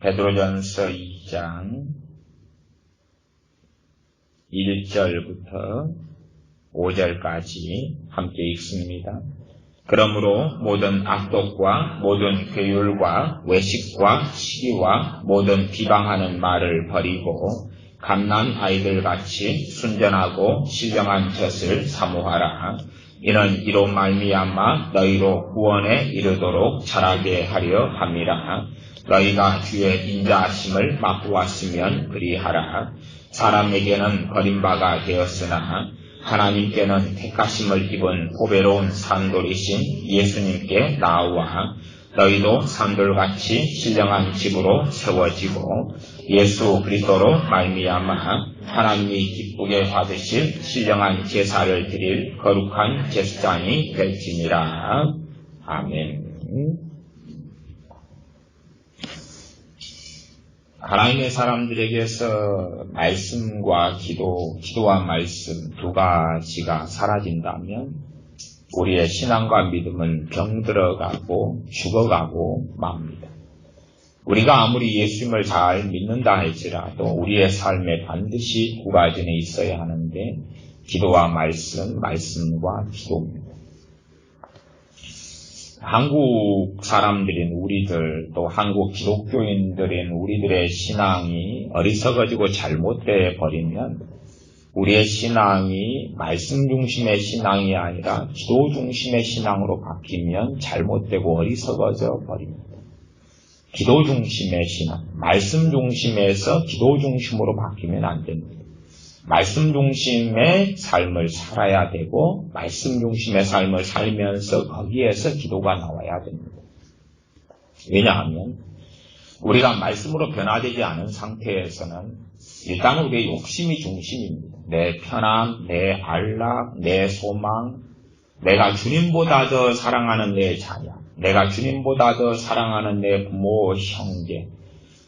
베드로전서 2장 1절부터 5절까지 함께 읽습니다. 그러므로 모든 악독과 모든 괴율과 외식과 시기와 모든 비방하는 말을 버리고 갓난 아이들같이 순전하고 신령한 젖을 사모하라. 이는 이로 말미암아 너희로 구원에 이르도록 자라게 하려 함이라. 너희가 주의 인자하심을 맛보았으면 그리하라. 사람에게는 버림바가 되었으나 하나님께는 택하심을 입은 보배로운 산돌이신 예수님께 나아와 너희도 산돌같이 신령한 집으로 세워지고 예수 그리스도로 말미암아 하나님이 기쁘게 받으실 신령한 제사를 드릴 거룩한 제사장이 될지니라. 아멘. 하나님의 사람들에게서 말씀과 기도와 말씀 두 가지가 사라진다면 우리의 신앙과 믿음은 병들어가고 죽어가고 맙니다. 우리가 아무리 예수님을 잘 믿는다 할지라도 우리의 삶에 반드시 두 가지는 있어야 하는데 기도와 말씀과 기도입니다. 한국 사람들인 우리들 또 한국 기독교인들인 우리들의 신앙이 어리석어지고 잘못되어 버리면 우리의 신앙이 말씀 중심의 신앙이 아니라 기도 중심의 신앙으로 바뀌면 잘못되고 어리석어져 버립니다. 기도 중심의 신앙, 말씀 중심에서 기도 중심으로 바뀌면 안 됩니다. 말씀 중심의 삶을 살아야 되고 말씀 중심의 삶을 살면서 거기에서 기도가 나와야 됩니다. 왜냐하면 우리가 말씀으로 변화되지 않은 상태에서는 일단 우리의 욕심이 중심입니다. 내 편안, 내 안락, 내 소망, 내가 주님보다 더 사랑하는 내 자녀, 내가 주님보다 더 사랑하는 내 부모, 형제,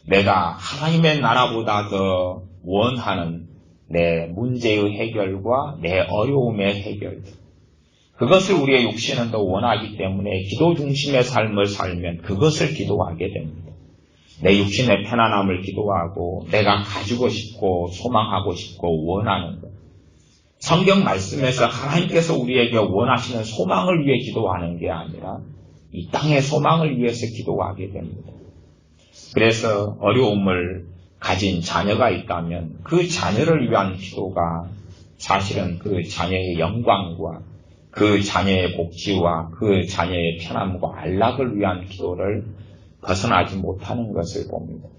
내가 하나님의 나라보다 더 원하는 내 문제의 해결과 내 어려움의 해결, 그것을 우리의 육신은 더 원하기 때문에 기도 중심의 삶을 살면 그것을 기도하게 됩니다. 내 육신의 편안함을 기도하고 내가 가지고 싶고 소망하고 싶고 원하는 것. 성경 말씀에서 하나님께서 우리에게 원하시는 소망을 위해 기도하는 게 아니라 이 땅의 소망을 위해서 기도하게 됩니다. 그래서 어려움을 가진 자녀가 있다면 그 자녀를 위한 기도가 사실은 그 자녀의 영광과 그 자녀의 복지와 그 자녀의 편안함과 안락을 위한 기도를 벗어나지 못하는 것을 봅니다.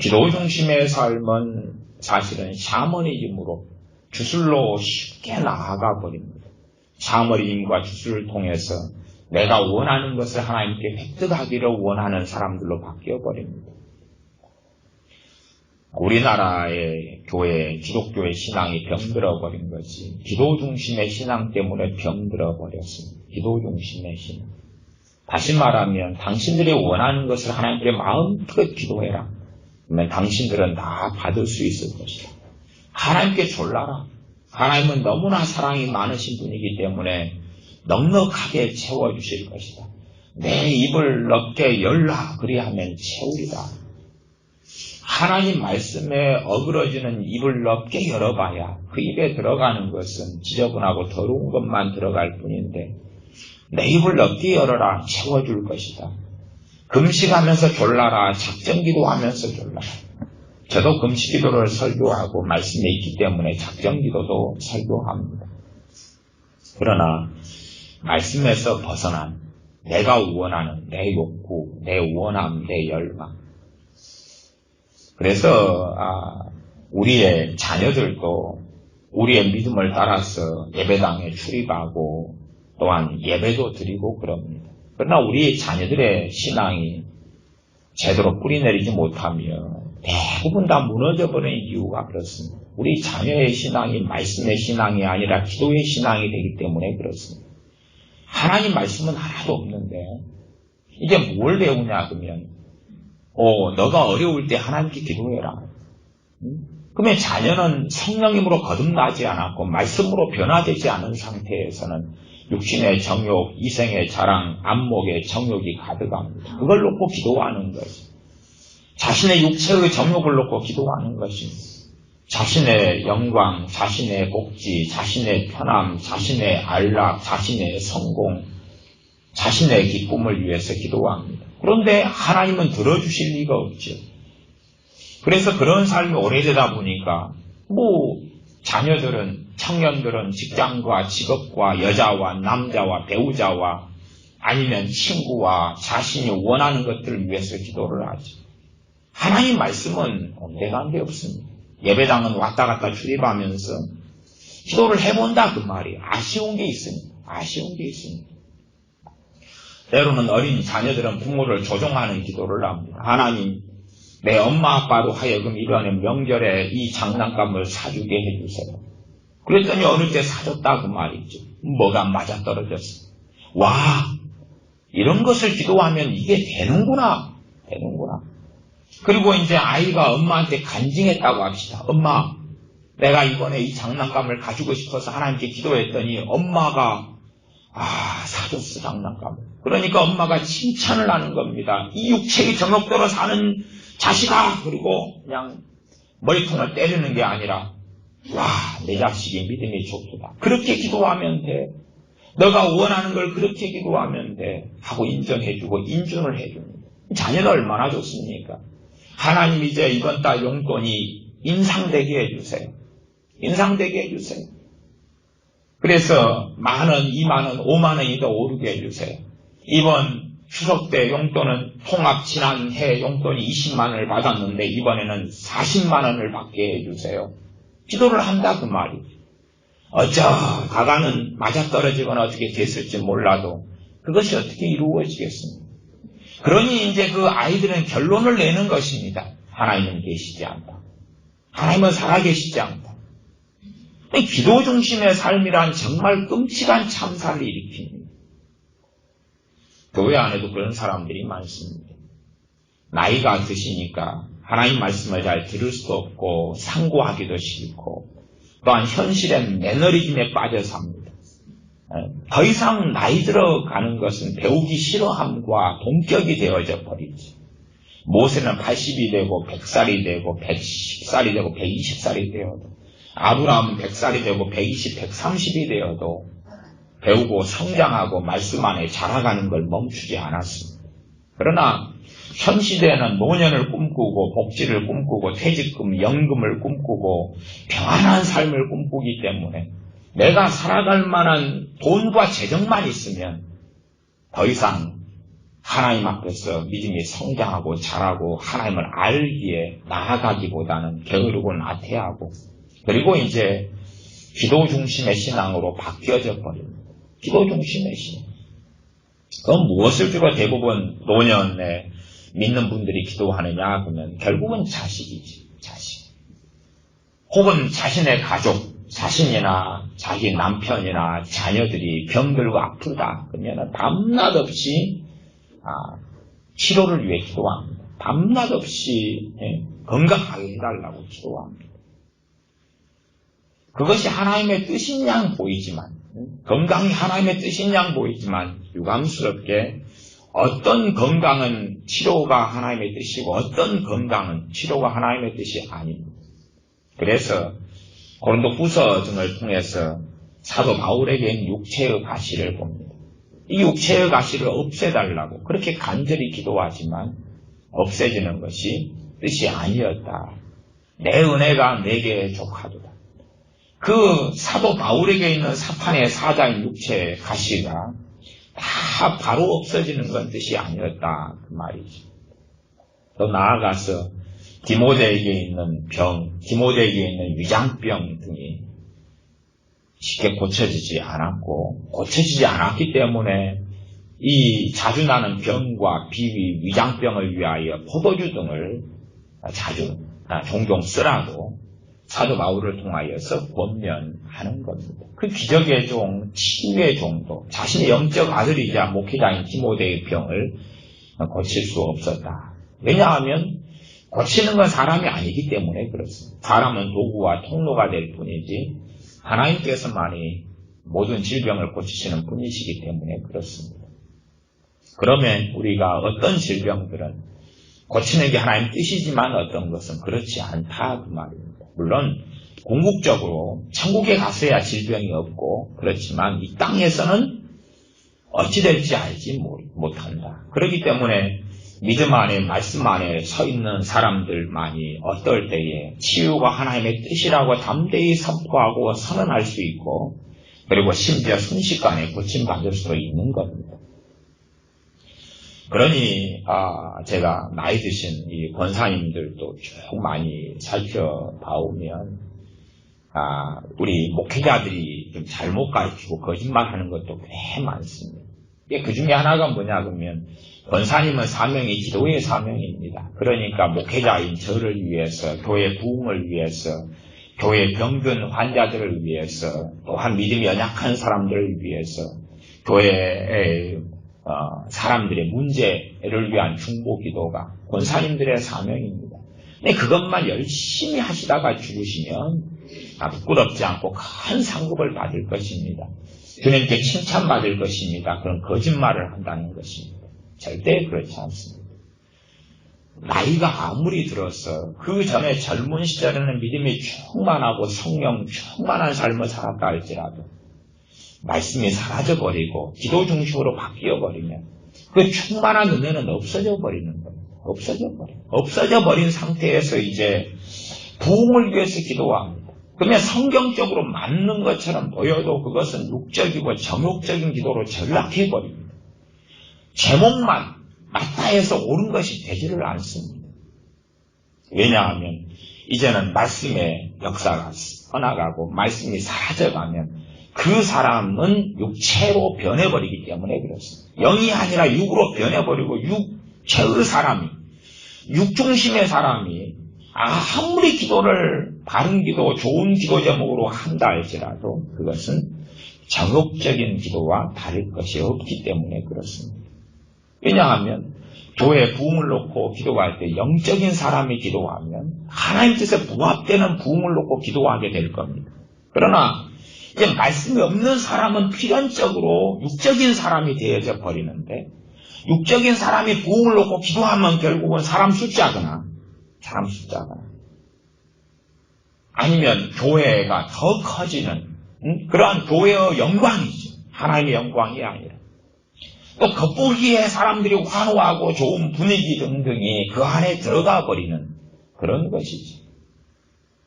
기도 중심의 삶은 사실은 샤머니즘으로 주술로 쉽게 나아가 버립니다. 샤머니즘과 주술을 통해서 내가 원하는 것을 하나님께 획득하기를 원하는 사람들로 바뀌어 버립니다. 우리나라의 교회, 기독교의 신앙이 병들어 버린 것이 기도 중심의 신앙 때문에 병들어 버렸습니다. 기도 중심의 신앙. 다시 말하면 당신들이 원하는 것을 하나님께 마음껏 기도해라. 그러면 당신들은 다 받을 수 있을 것이다. 하나님께 졸라라. 하나님은 너무나 사랑이 많으신 분이기 때문에 넉넉하게 채워주실 것이다. 내 입을 넓게 열라. 그리하면 채우리다. 하나님 말씀에 어그러지는 입을 넓게 열어봐야 그 입에 들어가는 것은 지저분하고 더러운 것만 들어갈 뿐인데 내 입을 넓게 열어라. 채워줄 것이다. 금식하면서 졸라라. 작정기도하면서 졸라라. 저도 금식기도를 설교하고 말씀에 있기 때문에 작정기도도 설교합니다. 그러나 말씀에서 벗어난 내가 원하는 내 욕구, 내 원함, 내 열망. 그래서 우리의 자녀들도 우리의 믿음을 따라서 예배당에 출입하고 또한 예배도 드리고 그럽니다. 그러나 우리의 자녀들의 신앙이 제대로 뿌리내리지 못하며 대부분 다 무너져버리는 이유가 그렇습니다. 우리 자녀의 신앙이 말씀의 신앙이 아니라 기도의 신앙이 되기 때문에 그렇습니다. 하나님 말씀은 하나도 없는데 이제 뭘 배우냐 그러면 너가 어려울 때 하나님께 기도해라. 그러면 자녀는 성령님으로 거듭나지 않았고 말씀으로 변화되지 않은 상태에서는 육신의 정욕, 이생의 자랑, 안목의 정욕이 가득합니다. 그걸 놓고 기도하는 것이. 자신의 육체의 정욕을 놓고 기도하는 것이 자신의 영광, 자신의 복지, 자신의 편함, 자신의 안락, 자신의 성공, 자신의 기쁨을 위해서 기도합니다. 그런데 하나님은 들어주실 리가 없죠. 그래서 그런 삶이 오래되다 보니까 자녀들은, 청년들은 직장과 직업과 여자와 남자와 배우자와 아니면 친구와 자신이 원하는 것들을 위해서 기도를 하죠. 하나님 말씀은 온데간데 없습니다. 예배당은 왔다 갔다 출입하면서 기도를 해본다 그 말이에요. 아쉬운 게 있습니다. 아쉬운 게 있습니다. 때로는 어린 자녀들은 부모를 조종하는 기도를 합니다. 하나님, 내 엄마 아빠로 하여금 이번에 명절에 이 장난감을 사주게 해주세요. 그랬더니 어느 때 사줬다 그 말이죠. 뭐가 맞아떨어졌어. 와, 이런 것을 기도하면 이게 되는구나. 그리고 이제 아이가 엄마한테 간증했다고 합시다. 엄마, 내가 이번에 이 장난감을 가지고 싶어서 하나님께 기도했더니 엄마가 사줬어 장난감을. 그러니까 엄마가 칭찬을 하는 겁니다. 이 육체의 정욕대로 사는 자식아. 그리고 그냥 머리통을 때리는 게 아니라 와, 내 자식이 믿음이 좋구나. 그렇게 기도하면 돼. 너가 원하는 걸 그렇게 기도하면 돼. 하고 인정해주고 인준을 해줍니다. 자녀는 얼마나 좋습니까? 하나님 이제 이번 달 용돈이 인상되게 해주세요. 인상되게 해주세요. 그래서 10,000원, 20,000원, 50,000원이 더 오르게 해주세요. 이번 추석 때 용돈은 통합 지난해 용돈이 200,000원을 받았는데 이번에는 400,000원을 받게 해주세요. 기도를 한다 그 말이죠. 어쩌다가는 맞아떨어지거나 어떻게 됐을지 몰라도 그것이 어떻게 이루어지겠습니까? 그러니 이제 그 아이들은 결론을 내는 것입니다. 하나님은 계시지 않다. 하나님은 살아계시지 않다. 기도 중심의 삶이란 정말 끔찍한 참사를 일으킵니다. 교회 안에도 그런 사람들이 많습니다. 나이가 드시니까 하나님 말씀을 잘 들을 수도 없고 상고하기도 싫고 또한 현실의 매너리즘에 빠져 삽니다. 더 이상 나이 들어가는 것은 배우기 싫어함과 동격이 되어져 버리지. 모세는 80이 되고 100살이 되고 110살이 되고 120살이 되어도 아브라함은 100살이 되고 120, 130이 되어도 배우고 성장하고 말씀 안에 자라가는 걸 멈추지 않았습니다. 그러나 현 시대에는 노년을 꿈꾸고 복지를 꿈꾸고 퇴직금, 연금을 꿈꾸고 평안한 삶을 꿈꾸기 때문에 내가 살아갈 만한 돈과 재정만 있으면 더 이상 하나님 앞에서 믿음이 성장하고 자라고 하나님을 알기에 나아가기보다는 게으르고 나태하고 그리고 이제 기도 중심의 신앙으로 바뀌어져 버립니다. 기도 중심의 신앙. 그건 무엇을 주로 대부분 노년에 믿는 분들이 기도하느냐 그러면 결국은 자식이지. 자식. 혹은 자신의 가족, 자신이나 자기 남편이나 자녀들이 병들고 아프다 그러면 밤낮 없이 치료를 위해 기도합니다. 밤낮 없이 건강하게 해달라고 기도합니다. 그것이 하나님의 뜻인 양 보이지만 건강이 하나님의 뜻인 양 보이지만 유감스럽게 어떤 건강은 치료가 하나님의 뜻이고 어떤 건강은 치료가 하나님의 뜻이 아닙니다. 그래서 고린도 후서 등을 통해서 사도 바울에게 있는 육체의 가시를 봅니다. 이 육체의 가시를 없애달라고 그렇게 간절히 기도하지만 없애지는 것이 뜻이 아니었다. 내 은혜가 내게 족하도다. 그 사도 바울에게 있는 사탄의 사자인 육체의 가시가 다 바로 없어지는 건 뜻이 아니었다 그 말이죠. 더 나아가서 디모데에게 있는 병, 디모데에게 있는 위장병 등이 쉽게 고쳐지지 않았고 고쳐지지 않았기 때문에 이 자주 나는 병과 비위, 위장병을 위하여 포도주 등을 종종 쓰라고 사도 바울을 통하여서 권면하는 겁니다. 그 기적의 종, 치유의 종도 자신의 영적 아들이자 목회자인 디모데의 병을 고칠 수 없었다. 왜냐하면 고치는 건 사람이 아니기 때문에 그렇습니다. 사람은 도구와 통로가 될 뿐이지 하나님께서만이 모든 질병을 고치시는 분이시기 때문에 그렇습니다. 그러면 우리가 어떤 질병들은 고치는 게 하나님 뜻이지만 어떤 것은 그렇지 않다 그 말입니다. 물론 궁극적으로 천국에 갔어야 질병이 없고 그렇지만 이 땅에서는 어찌 될지 알지 못한다. 그렇기 때문에 믿음 안에 말씀 안에 서 있는 사람들만이 어떨 때에 치유가 하나님의 뜻이라고 담대히 선포하고 선언할 수 있고 그리고 심지어 순식간에 고침받을 수도 있는 겁니다. 그러니 제가 나이 드신 이 권사님들도 쭉 많이 살펴봐오면 우리 목회자들이 좀 잘못 가르치고 거짓말하는 것도 꽤 많습니다. 그 중에 하나가 뭐냐 그러면 권사님은 사명이 기도의 사명입니다. 그러니까 목회자인 저를 위해서 교회 부흥을 위해서 교회 병든 환자들을 위해서 또한 믿음이 연약한 사람들을 위해서 교회의 사람들의 문제를 위한 중보 기도가 권사님들의 사명입니다. 근데 그것만 열심히 하시다가 죽으시면 부끄럽지 않고 큰 상급을 받을 것입니다. 주님께 칭찬받을 것입니다. 그런 거짓말을 한다는 것입니다. 절대 그렇지 않습니다. 나이가 아무리 들어서 그 전에 젊은 시절에는 믿음이 충만하고 성령 충만한 삶을 살았다 할지라도 말씀이 사라져버리고 기도 중심으로 바뀌어버리면 그 충만한 은혜는 없어져 버리는 겁니다. 없어져 버린 상태에서 이제 부흥을 위해서 기도합니다. 그러면 성경적으로 맞는 것처럼 보여도 그것은 육적이고 정욕적인 기도로 전락해버립니다. 제목만 맞다 해서 옳은 것이 되지를 않습니다. 왜냐하면 이제는 말씀의 역사가 떠나가고 말씀이 사라져가면 그 사람은 육체로 변해버리기 때문에 그렇습니다. 영이 아니라 육으로 변해버리고 육체의 사람이 육중심의 사람이 아무리 기도를 바른 기도, 좋은 기도 제목으로 한다 할지라도 그것은 정욕적인 기도와 다를 것이 없기 때문에 그렇습니다. 왜냐하면 교회 부흥을 놓고 기도할 때 영적인 사람이 기도하면 하나님 뜻에 부합되는 부흥을 놓고 기도하게 될 겁니다. 그러나 이제 말씀이 없는 사람은 필연적으로 육적인 사람이 되어져 버리는데 육적인 사람이 부흥을 놓고 기도하면 결국은 사람 숫자거나 아니면 교회가 더 커지는 그러한 교회의 영광이죠. 하나님의 영광이 아니라 또 겉보기에 사람들이 환호하고 좋은 분위기 등등이 그 안에 들어가 버리는 그런 것이죠.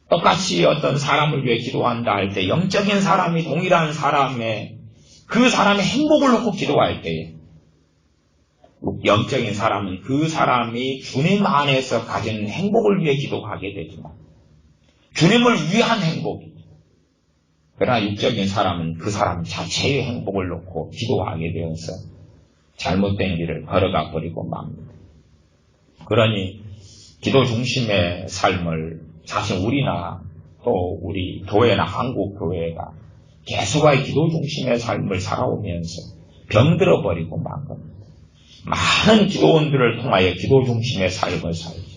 똑같이 어떤 사람을 위해 기도한다 할 때 영적인 사람이 동일한 사람의 그 사람의 행복을 놓고 기도할 때 영적인 사람은 그 사람이 주님 안에서 가진 행복을 위해 기도하게 되지만 주님을 위한 행복이죠. 그러나 육적인 사람은 그 사람 자체의 행복을 놓고 기도하게 되어서 잘못된 길을 걸어가 버리고 맙니다. 그러니 기도 중심의 삶을 사실 우리나 또 우리 교회나 한국 교회가 계속의 기도 중심의 삶을 살아오면서 병들어 버리고 만 겁니다. 많은 기도원들을 통하여 기도 중심의 삶을 살죠.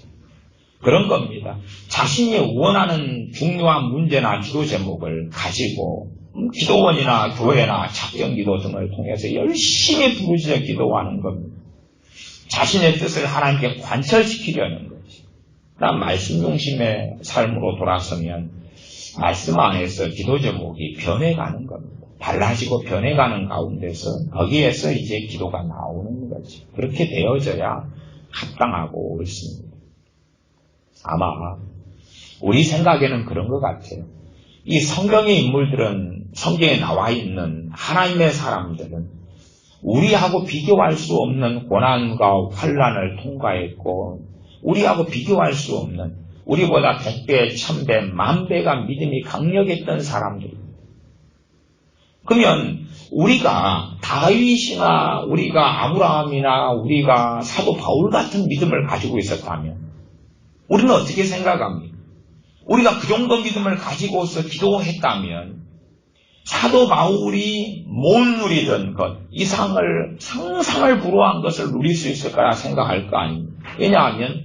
그런 겁니다. 자신이 원하는 중요한 문제나 기도 제목을 가지고 기도원이나 교회나 작정기도 등을 통해서 열심히 부르짖어 기도하는 겁니다. 자신의 뜻을 하나님께 관철시키려는 거지. 난 말씀 중심의 삶으로 돌아서면 말씀 안에서 기도 제목이 변해가는 겁니다. 달라지고 변해가는 가운데서 거기에서 이제 기도가 나오는 거지. 그렇게 되어져야 합당하고 옳습니다. 아마 우리 생각에는 그런 것 같아요. 이 성경의 인물들은 성경에 나와 있는 하나님의 사람들은 우리하고 비교할 수 없는 고난과 환난을 통과했고 우리하고 비교할 수 없는 우리보다 100배, 1000배, 10,000배가 믿음이 강력했던 사람들입니다. 그러면 우리가 다윗이나 우리가 아브라함이나 우리가 사도 바울 같은 믿음을 가지고 있었다면 우리는 어떻게 생각합니까? 우리가 그 정도 믿음을 가지고서 기도했다면 사도 바울이 못 누리던 것, 이상을 상상을 불허한 것을 누릴 수 있을 거라 생각할 거 아닙니까? 왜냐하면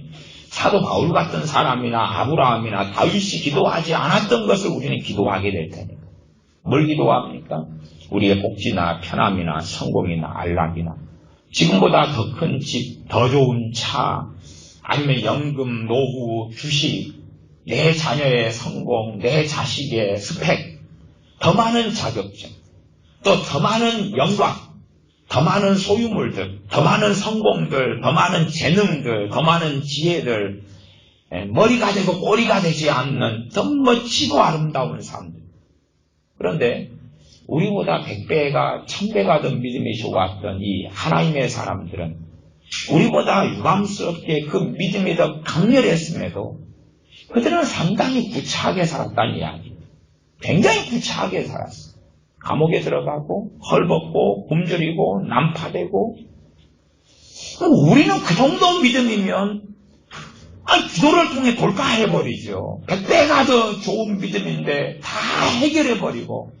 사도 바울 같은 사람이나 아브라함이나 다윗이 기도하지 않았던 것을 우리는 기도하게 될 테니까. 뭘 기도합니까? 우리의 복지나 편함이나 성공이나 안락이나 지금보다 더 큰 집, 더 좋은 차, 아니면 연금, 노후, 주식, 내 자녀의 성공, 내 자식의 스펙, 더 많은 자격증, 또 더 많은 영광, 더 많은 소유물들, 더 많은 성공들, 더 많은 재능들, 더 많은 지혜들, 머리가 되고 꼬리가 되지 않는 더 멋지고 아름다운 사람들. 그런데 우리보다 100배가 1000배가 더 믿음이 좋았던 이 하나님의 사람들은 우리보다 유감스럽게 그 믿음이 더 강렬했음에도 그들은 상당히 구차하게 살았다는 이야기. 굉장히 구차하게 살았어. 감옥에 들어가고 헐벗고 굶주리고 난파되고. 우리는 그 정도 믿음이면 기도를 통해 돌파해버리죠. 100배가 더 좋은 믿음인데 다 해결해버리고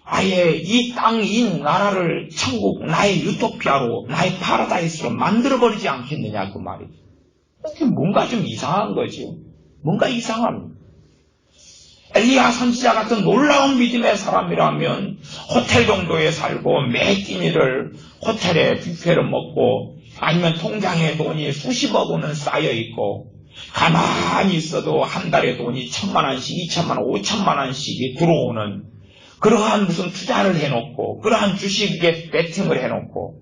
아예 이 땅, 이 나라를 천국, 나의 유토피아로, 나의 파라다이스로 만들어버리지 않겠느냐 그 말이죠. 뭔가 좀 이상한 거죠. 뭔가 이상합니다. 엘리야 선지자 같은 놀라운 믿음의 사람이라면 호텔 정도에 살고 매 끼니를 호텔에 뷔페를 먹고 아니면 통장에 돈이 수십억 원은 쌓여있고 가만히 있어도 한 달에 돈이 1000만 원씩 2천만 원 5천만 원씩이 들어오는 그러한 무슨 투자를 해놓고 그러한 주식에 배팅을 해놓고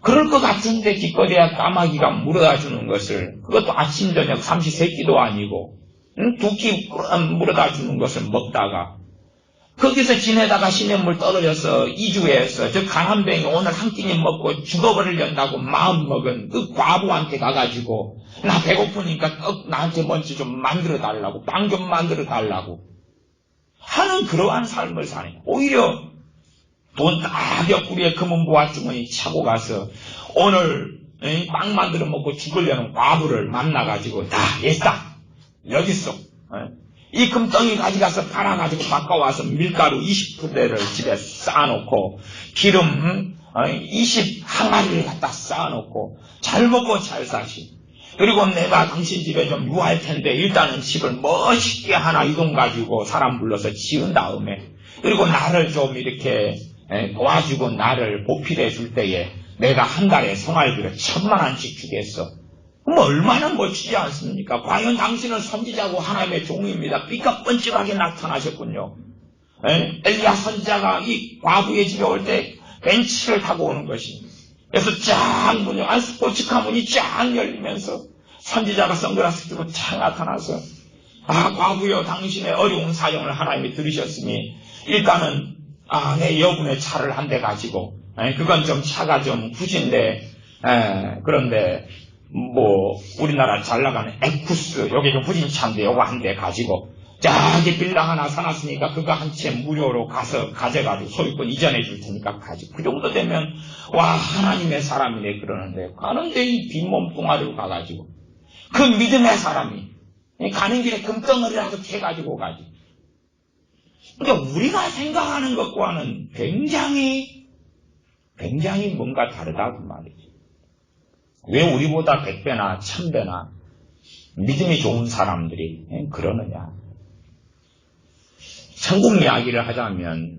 그럴 것 같은데 기껏해야 까마귀가 물어다 주는 것을 그것도 아침 저녁 삼시세끼도 아니고 두 끼 물어다 주는 것을 먹다가 거기서 지내다가 시냇물 떨어져서 이주해서 저 가난뱅이 오늘 한 끼니 먹고 죽어버리려고 마음먹은 그 과부한테 가가지고 나 배고프니까 떡 나한테 먼저 좀 만들어 달라고 빵 좀 만들어 달라고 하는 그러한 삶을 사네. 오히려 돈 딱 옆구리에 금은 보화주머니 차고 가서 오늘 빵 만들어 먹고 죽으려는 과부를 만나가지고 다 얘다 여기 있어. 이 금덩이 가져가서 팔아가지고 바꿔와서 밀가루 20푸대를 집에 쌓아놓고 기름 20항아리를 갖다 쌓아놓고 잘 먹고 잘 사시. 그리고 내가 당신 집에 좀 유할 텐데 일단은 집을 멋있게 하나 이 돈 가지고 사람 불러서 지은 다음에 그리고 나를 좀 이렇게 도와주고 나를 보필해 줄 때에 내가 한 달에 생활비를 1000만 원씩 주겠어. 그럼 얼마나 멋지지 않습니까? 과연 당신은 선지자고 하나님의 종입니다. 삐까뻔쩍하게 나타나셨군요. 엘리야 선지자가 이 과부의 집에 올 때 벤치를 타고 오는 것입니다. 그래서 쫙 문이 스포츠카 문이 쫙 열리면서 선지자가 선글라스 끼고 쫙 나타나서 과부여 당신의 어려운 사정을 하나님이 들으셨으니 일단은 내 여분의 차를 한 대 가지고 그건 좀 차가 좀 후진데 그런데 뭐 우리나라 잘 나가는 에쿠스 여기 좀 후진 차인데 요거 한 대 가지고 저기 빌라 하나 사놨으니까 그거 한 채 무료로 가서 가져가지고 소유권 이전해 줄 테니까 가지고 그 정도 되면 와 하나님의 사람이네 그러는데 가는데 이 빈몸뚱아리로 가가지고 그 믿음의 사람이 가는 길에 금덩어리라도 캐가지고 가지. 그러니까 우리가 생각하는 것과는 굉장히 뭔가 다르다 그 말이지. 왜 우리보다 100배나 1000배나 믿음이 좋은 사람들이 그러느냐. 천국 이야기를 하자면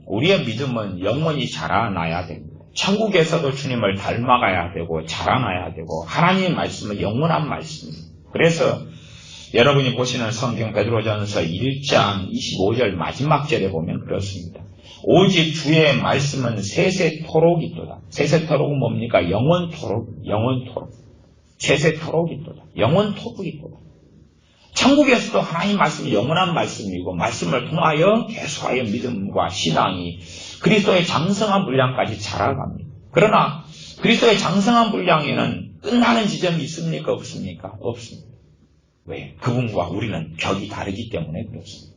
우리의 믿음은 영원히 자라나야 됩니다. 천국에서도 주님을 닮아가야 되고 자라나야 되고 하나님의 말씀은 영원한 말씀입니다. 그래서 여러분이 보시는 성경 베드로전서 1장 25절 마지막 절에 보면 그렇습니다. 오직 주의 말씀은 세세토록이도다. 세세토록은 뭡니까? 영원토록. 세세토록이도다. 영원토록이도다. 천국에서도 하나님 말씀이 영원한 말씀이고 말씀을 통하여 계속하여 믿음과 신앙이 그리스도의 장성한 분량까지 자라갑니다. 그러나 그리스도의 장성한 분량에는 끝나는 지점이 있습니까? 없습니까? 없습니다. 왜? 그분과 우리는 격이 다르기 때문에 그렇습니다.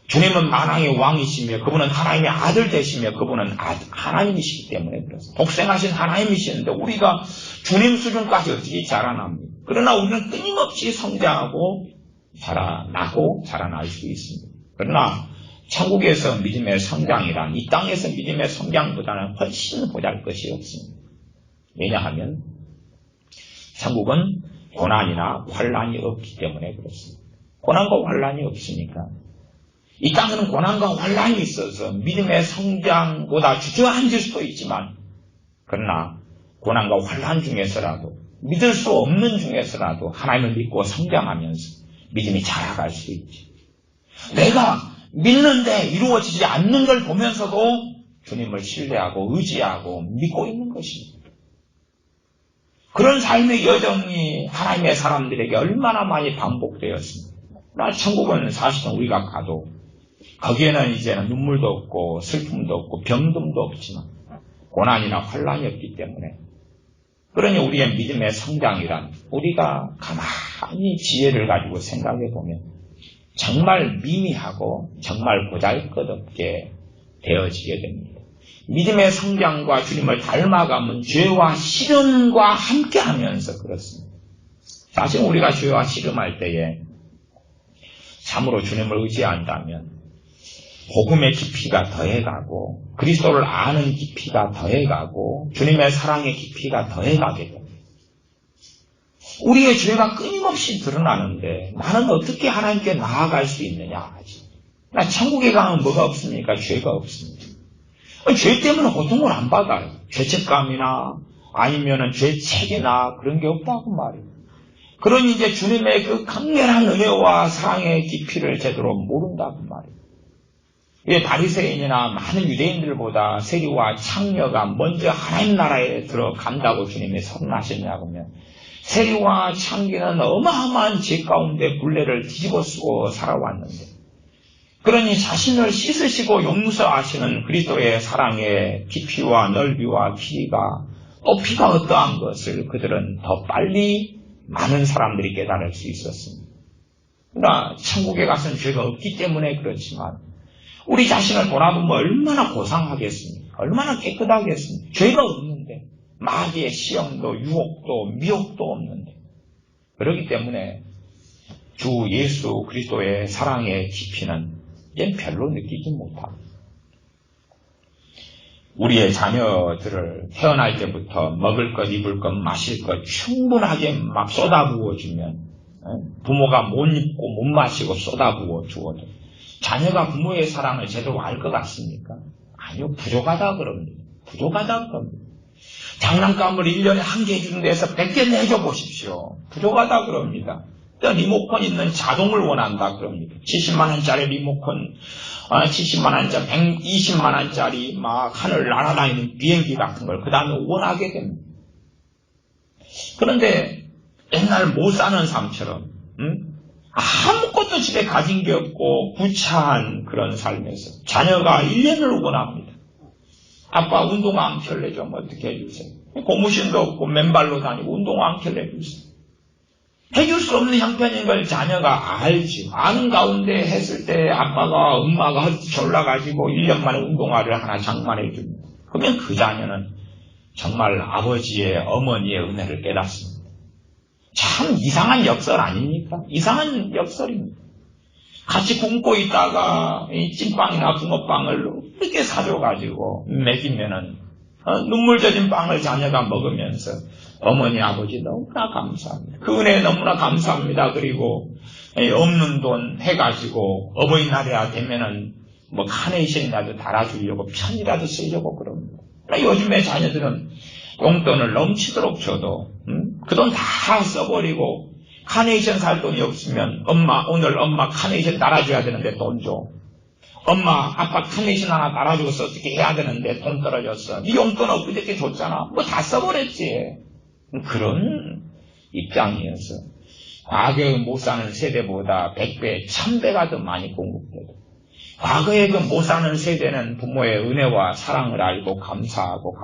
주님은 만왕의 왕이시며 그분은 하나님의 아들 되시며 그분은 하나님이시기 때문에 그렇습니다. 독생하신 하나님이시는데 우리가 주님 수준까지 어떻게 자라납니까? 그러나 우리는 끊임없이 성장하고 자라날 수 있습니다. 그러나 천국에서 믿음의 성장이란 이 땅에서 믿음의 성장보다는 훨씬 보잘것이 없습니다. 왜냐하면 천국은 고난이나 환란이 없기 때문에 그렇습니다. 고난과 환란이 없으니까 이 땅에는 고난과 환란이 있어서 믿음의 성장보다 주저앉을 수도 있지만 그러나 고난과 환란 중에서라도 믿을 수 없는 중에서라도 하나님을 믿고 성장하면서 믿음이 자라갈 수 있지. 내가 믿는데 이루어지지 않는 걸 보면서도 주님을 신뢰하고 의지하고 믿고 있는 것입니다. 그런 삶의 여정이 하나님의 사람들에게 얼마나 많이 반복되었습니다. 천국은 사실은 우리가 가도 거기에는 이제는 눈물도 없고 슬픔도 없고 병듦도 없지만 고난이나 환란이 없기 때문에, 그러니 우리의 믿음의 성장이란 우리가 가만히 지혜를 가지고 생각해 보면 정말 미미하고 정말 보잘것없게 되어지게 됩니다. 믿음의 성장과 주님을 닮아가면 죄와 씨름과 함께하면서 그렇습니다. 사실 우리가 죄와 씨름할 때에 참으로 주님을 의지한다면 복음의 깊이가 더해가고 그리스도를 아는 깊이가 더해가고 주님의 사랑의 깊이가 더해가게 됩니다. 우리의 죄가 끊임없이 드러나는데 나는 어떻게 하나님께 나아갈 수 있느냐 하지. 나 천국에 가면 뭐가 없습니까? 죄가 없습니다. 죄 때문에 고통을 안 받아요. 죄책감이나 아니면은 죄책이나 그런 게 없다고 말이에요. 그러니 이제 주님의 그 강렬한 은혜와 사랑의 깊이를 제대로 모른다고 말이에요. 왜 바리새인이나 많은 유대인들보다 세리와 창녀가 먼저 하나님 나라에 들어간다고 주님이 선언하셨냐고 하면, 세리와 창녀는 어마어마한 죄 가운데 굴레를 뒤집어 쓰고 살아왔는데, 그러니 자신을 씻으시고 용서하시는 그리스도의 사랑의 깊이와 넓이와 길이가, 높이가 어떠한 것을 그들은 더 빨리 많은 사람들이 깨달을 수 있었습니다. 그러나 천국에 가서는 죄가 없기 때문에 그렇지만 우리 자신을 돌아보면 얼마나 고상하겠습니까? 얼마나 깨끗하겠습니까? 죄가 없는데, 마귀의 시험도 유혹도 미혹도 없는데, 그렇기 때문에 주 예수 그리스도의 사랑의 깊이는 이젠 별로 느끼지 못합니다. 우리의 자녀들을 태어날 때부터 먹을 것, 입을 것, 마실 것 충분하게 막 쏟아부어 주면, 부모가 못 입고 못 마시고 쏟아부어 주어도 자녀가 부모의 사랑을 제대로 알 것 같습니까? 아니요, 부족하다 그럽니다. 부족하다 그럽니다. 장난감을 1년에 한 개 해주는 데서 100개 내줘 보십시오. 부족하다 그럽니다. 리모컨 있는 자동을 원한다 그럽니다. 70만원짜리 리모컨, 70만원짜리, 120만원짜리 막 하늘 날아다니는 비행기 같은 걸 그 다음에 원하게 됩니다. 그런데 옛날 못 사는 삶처럼 아무것도 집에 가진 게 없고 구차한 그런 삶에서 자녀가 1년을 원합니다. 아빠 운동화 한 켤레 좀 어떻게 해주세요. 고무신도 없고 맨발로 다니고 운동화 한 켤레 해주세요. 해줄 수 없는 형편인 걸 자녀가 알지. 아는 가운데 했을 때 아빠가 엄마가 졸라가지고 1년 만에 운동화를 하나 장만해 줍니다. 그러면 그 자녀는 정말 아버지의 어머니의 은혜를 깨닫습니다. 참 이상한 역설 아닙니까? 이상한 역설입니다. 같이 굶고 있다가 찐빵이나 붕어빵을 이렇게 사줘가지고 먹이면은 눈물 젖은 빵을 자녀가 먹으면서 어머니 아버지 너무나 감사합니다. 그 은혜에 너무나 감사합니다. 그리고 없는 돈 해가지고 어버이날이라 되면은 뭐 카네이션이라도 달아주려고 편이라도 쓰려고 그럽니다. 요즘에 자녀들은 용돈을 넘치도록 줘도 그 돈 다 써버리고 카네이션 살 돈이 없으면 엄마 오늘 엄마 카네이션 달아줘야 되는데 돈 줘. 엄마 아빠 카네이션 하나 달아줘서 어떻게 해야 되는데 돈 떨어졌어. 네 용돈 엊그저께 줬잖아. 뭐 다 써버렸지. 그런 입장이어서 과거에 못 사는 세대보다 100배 1000배가 더 많이 공급되고, 과거에 그 못 사는 세대는 부모의 은혜와 사랑을 알고 감사하고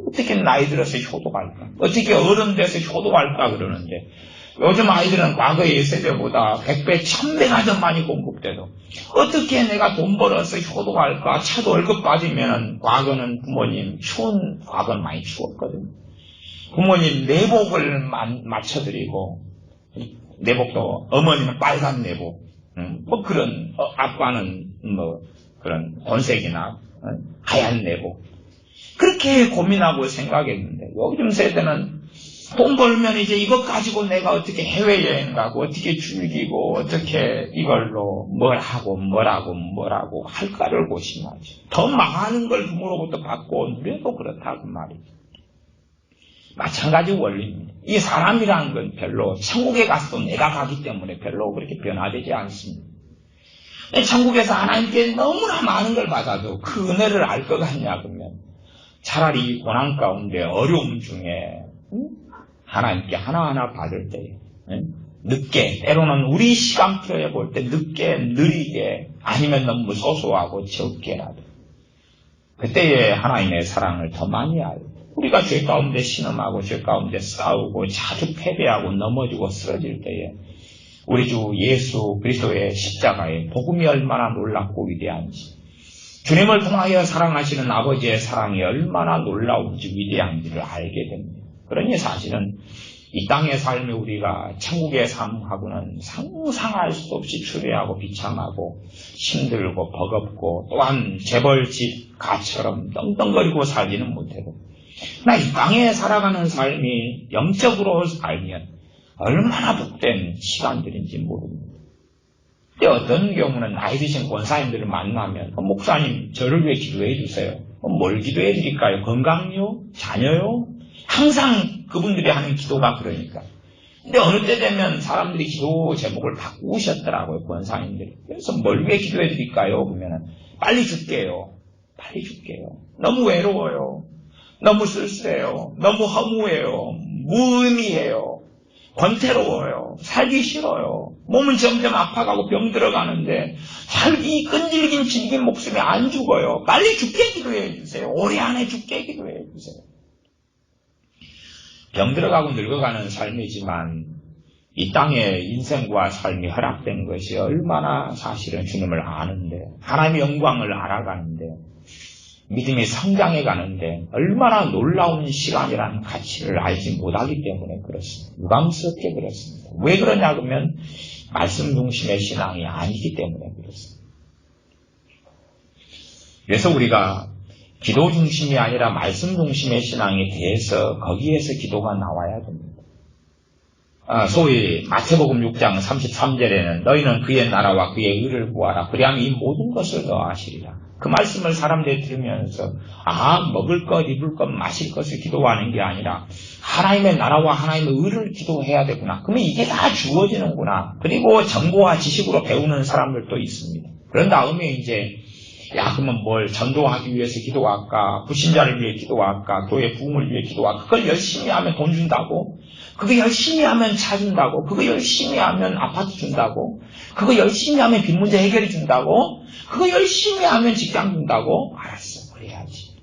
어떻게 나이 들어서 효도할까, 어떻게 어른 돼서 효도할까 그러는데, 요즘 아이들은 과거의 세대보다 100배 1000배가 더 많이 공급돼도 어떻게 내가 돈 벌어서 효도할까. 차도 월급 받으면 과거는 부모님 추운, 과거는 많이 추웠거든요. 부모님 내복을 맞춰드리고, 내복도 어머니는 빨간 내복, 뭐 그런, 아빠는 뭐 그런 본색이나 하얀 내복, 그렇게 고민하고 생각했는데, 요즘 세대는 돈 벌면 이제 이것 가지고 내가 어떻게 해외여행 가고 어떻게 즐기고 어떻게 이걸로 뭘 하고 할까를 고심하지. 더 망하는 걸 부모로부터 받고 누려도 그렇다고 말이죠. 마찬가지 원리입니다. 이 사람이라는 건 별로 천국에 가서도 내가 가기 때문에 별로 그렇게 변화되지 않습니다. 천국에서 하나님께 너무나 많은 걸 받아도 그 은혜를 알 것 같냐 그러면 차라리 고난 가운데 어려움 중에 하나님께 하나하나 받을 때 늦게, 때로는 우리 시간표에 볼 때 늦게, 느리게, 아니면 너무 소소하고 적게라도 그때에 하나님의 사랑을 더 많이 알고 우리가 죄 가운데 신음하고 죄 가운데 싸우고 자주 패배하고 넘어지고 쓰러질 때에 우리 주 예수 그리스도의 십자가의 복음이 얼마나 놀랍고 위대한지, 주님을 통하여 사랑하시는 아버지의 사랑이 얼마나 놀라운지 위대한지를 알게 됩니다. 그러니 사실은 이 땅의 삶이 우리가 천국의 삶하고는 상상할 수 없이 추리하고 비참하고 힘들고 버겁고 또한 재벌집 가처럼 떵떵거리고 살지는 못해도 나 이 땅에 살아가는 삶이 영적으로 살면 얼마나 복된 시간들인지 모릅니다. 근데 어떤 경우는 나이 드신 권사님들을 만나면 목사님 저를 위해 기도해 주세요. 뭘 기도해 드릴까요? 건강요? 자녀요? 항상 그분들이 하는 기도가 그러니까. 근데 어느 때 되면 사람들이 기도 제목을 바꾸셨더라고요, 권사님들이. 그래서 뭘 위해 기도해 드릴까요? 그러면은 빨리 죽게요. 빨리 죽게요. 너무 외로워요. 너무 쓸쓸해요. 너무 허무해요. 무의미해요. 권태로워요. 살기 싫어요. 몸은 점점 아파가고 병 들어가는데 이 끈질긴 질긴 목숨이 안 죽어요. 빨리 죽게 기도해 주세요. 올해 안에 죽게 기도해 주세요. 병 들어가고 늙어가는 삶이지만 이 땅의 인생과 삶이 허락된 것이 얼마나 사실은 주님을 아는데 하나님의 영광을 알아가는데 믿음이 성장해 가는데 얼마나 놀라운 시간이라는 가치를 알지 못하기 때문에 그렇습니다. 유감스럽게 그렇습니다. 왜 그러냐 그러면 말씀 중심의 신앙이 아니기 때문에 그렇습니다. 그래서 우리가 기도 중심이 아니라 말씀 중심의 신앙에 대해서 거기에서 기도가 나와야 됩니다. 소위 마태복음 6장 33절에는 너희는 그의 나라와 그의 의를 구하라. 그리하면 이 모든 것을 더하시리라. 그 말씀을 사람들이 들으면서 먹을 것, 입을 것, 마실 것을 기도하는 게 아니라 하나님의 나라와 하나님의 의를 기도해야 되구나. 그러면 이게 다 주어지는구나. 그리고 정보와 지식으로 배우는 사람들도 있습니다. 그런 다음에 이제 그러면 뭘 전도하기 위해서 기도할까? 불신자를 위해 기도할까? 교회 부흥을 위해 기도할까? 그걸 열심히 하면 돈 준다고? 그거 열심히 하면 차 준다고? 그거 열심히 하면 아파트 준다고? 그거 열심히 하면 빚 문제 해결해 준다고? 그거 열심히 하면 직장 준다고? 알았어, 그래야지.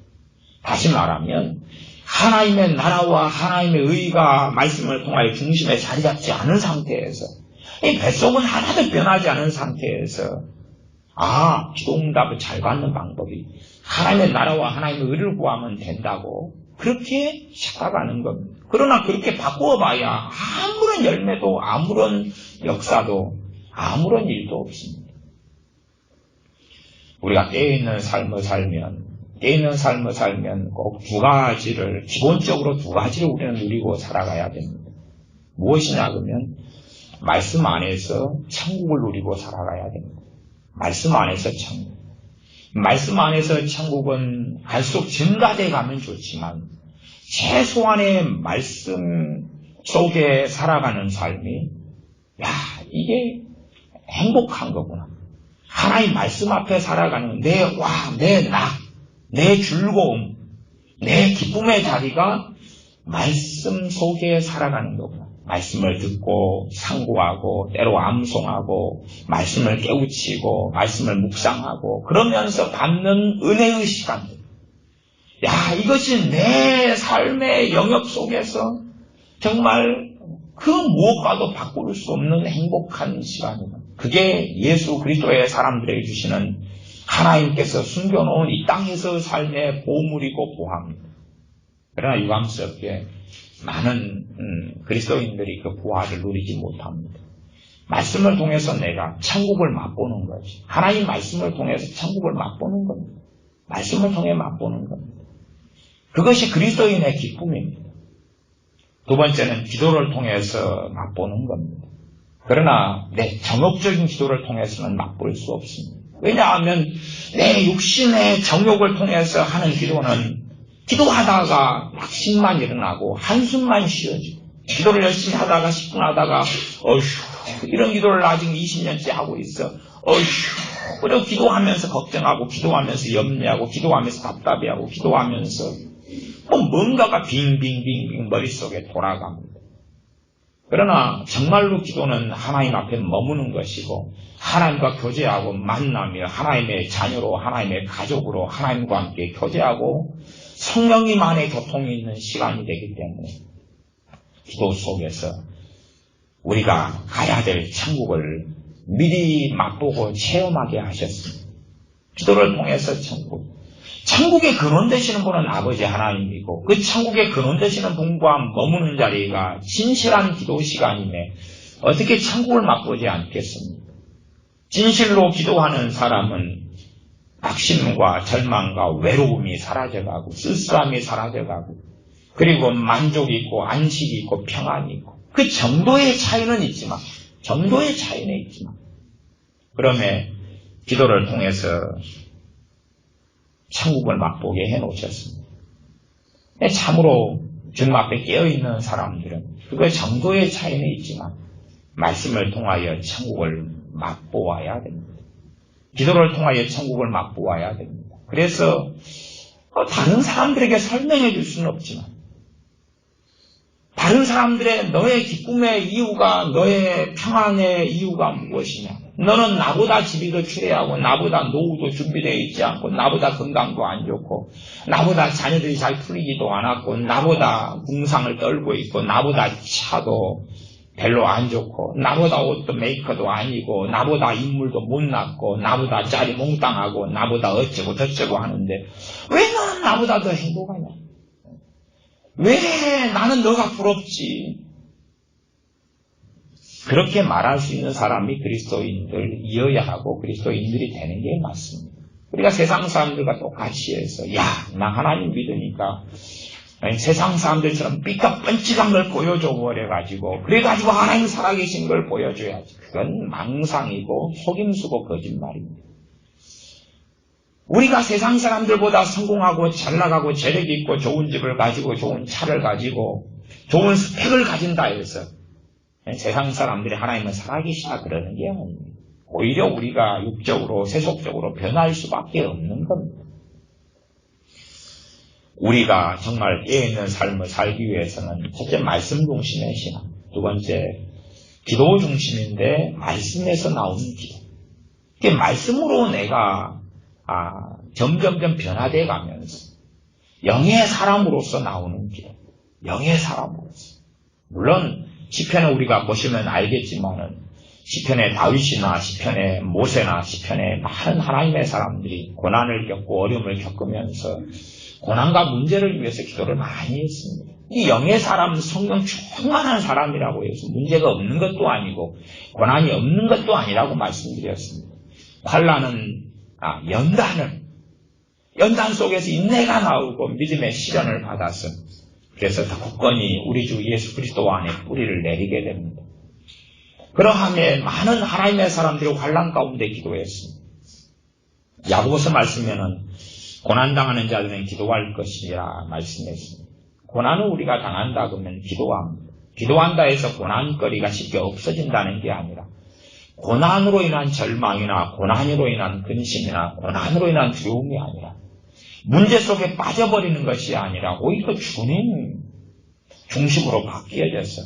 다시 말하면 하나님의 나라와 하나님의 의가 말씀을 통하여 중심에 자리 잡지 않은 상태에서 이 뱃속은 하나도 변하지 않은 상태에서 기도응답을 잘 받는 방법이 하나님의 나라와 하나님의 의를 구하면 된다고 그렇게 착각하는 겁니다. 그러나 그렇게 바꾸어봐야 아무런 열매도 아무런 역사도 아무런 일도 없습니다. 우리가 깨어있는 삶을 살면 꼭 기본적으로 두 가지를 우리는 누리고 살아가야 됩니다. 무엇이냐 그러면 말씀 안에서 천국을 누리고 살아가야 됩니다. 말씀 안에서 천국. 말씀 안에서 천국은 갈수록 증가돼 가면 좋지만 최소한의 말씀 속에 살아가는 삶이 이게 행복한 거구나. 하나님 말씀 앞에 살아가는 내 즐거움, 내 기쁨의 자리가 말씀 속에 살아가는 거구나. 말씀을 듣고 상고하고 때로 암송하고 말씀을 깨우치고 말씀을 묵상하고 그러면서 받는 은혜의 시간들. 이것이 내 삶의 영역 속에서 정말 그 무엇과도 바꿀 수 없는 행복한 시간이다. 그게 예수 그리스도의 사람들에게 주시는 하나님께서 숨겨놓은 이 땅에서 삶의 보물이고 보화입니다. 그러나 유감스럽게 많은 그리스도인들이 그 부활을 누리지 못합니다. 말씀을 통해서 내가 천국을 맛보는 거지. 하나님 말씀을 통해서 천국을 맛보는 겁니다. 말씀을 통해 맛보는 겁니다. 그것이 그리스도인의 기쁨입니다. 두 번째는 기도를 통해서 맛보는 겁니다. 그러나 내 정욕적인 기도를 통해서는 맛볼 수 없습니다. 왜냐하면 내 육신의 정욕을 통해서 하는 기도는 기도하다가 낙심만 일어나고 한숨만 쉬어지고 기도를 열심히 하다가 10분 하다가 어휴 이런 기도를 나 지금 20년째 하고 있어. 어휴 그리고 기도하면서 걱정하고 기도하면서 염려하고 기도하면서 답답해하고 기도하면서 뭔가가 빙빙빙빙 머릿속에 돌아갑니다. 그러나 정말로 기도는 하나님 앞에 머무는 것이고 하나님과 교제하고 만나며 하나님의 자녀로 하나님의 가족으로 하나님과 함께 교제하고 성령님 안에 교통이 있는 시간이 되기 때문에 기도 속에서 우리가 가야 될 천국을 미리 맛보고 체험하게 하셨습니다. 기도를 통해서 천국의 근원 되시는 분은 아버지 하나님이고 그 천국의 근원 되시는 분과 머무는 자리가 진실한 기도 시간임에 어떻게 천국을 맛보지 않겠습니까? 진실로 기도하는 사람은 낙심과 절망과 외로움이 사라져가고 쓸쓸함이 사라져가고 그리고 만족이 있고 안식이 있고 평안이 있고 그 정도의 차이는 있지만 그러면 기도를 통해서 천국을 맛보게 해놓으셨습니다. 참으로 주님 앞에 깨어있는 사람들은 그 정도의 차이는 있지만 말씀을 통하여 천국을 맛보아야 됩니다. 기도를 통하여 천국을 맛보아야 됩니다. 그래서 다른 사람들에게 설명해 줄 수는 없지만 다른 사람들의 너의 기쁨의 이유가 너의 평안의 이유가 무엇이냐? 너는 나보다 집이 더 추레하고 나보다 노후도 준비되어 있지 않고 나보다 건강도 안 좋고 나보다 자녀들이 잘 풀리지도 않았고 나보다 궁상을 떨고 있고 나보다 차도 별로 안 좋고 나보다 옷도 메이커도 아니고 나보다 인물도 못났고 나보다 짤이 몽땅하고 나보다 어쩌고 저쩌고 하는데 왜 너는 나보다 더 행복하냐? 왜 나는 너가 부럽지? 그렇게 말할 수 있는 사람이 그리스도인들이어야 하고 그리스도인들이 되는 게 맞습니다. 우리가 세상 사람들과 똑같이 해서 나 하나님 믿으니까 세상 사람들처럼 삐까뻔쩍한 걸 보여줘 버려가지고 그래가지고 하나님 살아계신 걸 보여줘야지. 그건 망상이고 속임수고 거짓말입니다. 우리가 세상 사람들보다 성공하고 잘나가고 재력이 있고 좋은 집을 가지고 좋은 차를 가지고 좋은 스펙을 가진다 해서 세상 사람들이 하나님은 살아계시다 그러는 게 아닙니다. 오히려 우리가 육적으로 세속적으로 변할 수밖에 없는 겁니다. 우리가 정말 깨어있는 삶을 살기 위해서는 첫째 말씀 중심의 신앙, 두 번째 기도 중심인데 말씀에서 나오는 기도. 이게 말씀으로 내가 점점점 변화되어 가면서 영의 사람으로서 나오는 기도. 영의 사람으로서. 물론 시편을 우리가 보시면 알겠지만은 시편의 다윗이나 시편의 모세나 시편의 많은 하나님의 사람들이 고난을 겪고 어려움을 겪으면서 고난과 문제를 위해서 기도를 많이 했습니다. 이 영의 사람은 성령 충만한 사람이라고 해서 문제가 없는 것도 아니고 고난이 없는 것도 아니라고 말씀드렸습니다. 환난은 연단 속에서 인내가 나오고 믿음의 시련을 받아서 그래서 더 굳건히 우리 주 예수 그리스도 안에 뿌리를 내리게 됩니다. 그러함에 많은 하나님의 사람들이 환난 가운데 기도했습니다. 야고보서 말씀에는 고난당하는 자들은 기도할 것이라 말씀했습니다. 고난은 우리가 당한다 그러면 기도합니다. 기도한다 해서 고난거리가 쉽게 없어진다는 게 아니라 고난으로 인한 절망이나 고난으로 인한 근심이나 고난으로 인한 두려움이 아니라 문제 속에 빠져버리는 것이 아니라 오히려 주님 중심으로 바뀌어져서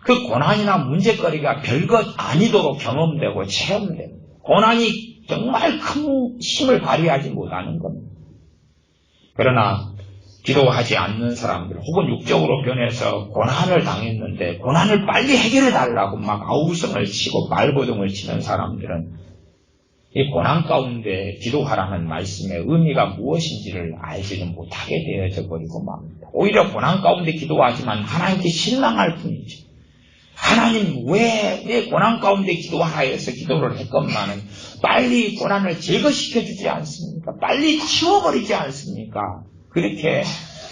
그 고난이나 문제거리가 별것 아니도록 경험되고 체험됩니다. 고난이 정말 큰 힘을 발휘하지 못하는 겁니다. 그러나 기도하지 않는 사람들 혹은 육적으로 변해서 고난을 당했는데 고난을 빨리 해결해 달라고 막 아우성을 치고 말고동을 치는 사람들은 이 고난 가운데 기도하라는 말씀의 의미가 무엇인지를 알지는 못하게 되어져 버리고 맙니다. 오히려 고난 가운데 기도하지만 하나님께 실망할 뿐이죠. 하나님 왜 고난 가운데 기도하라 해서 기도를 했건만은 빨리 고난을 제거시켜 주지 않습니까? 빨리 치워버리지 않습니까? 그렇게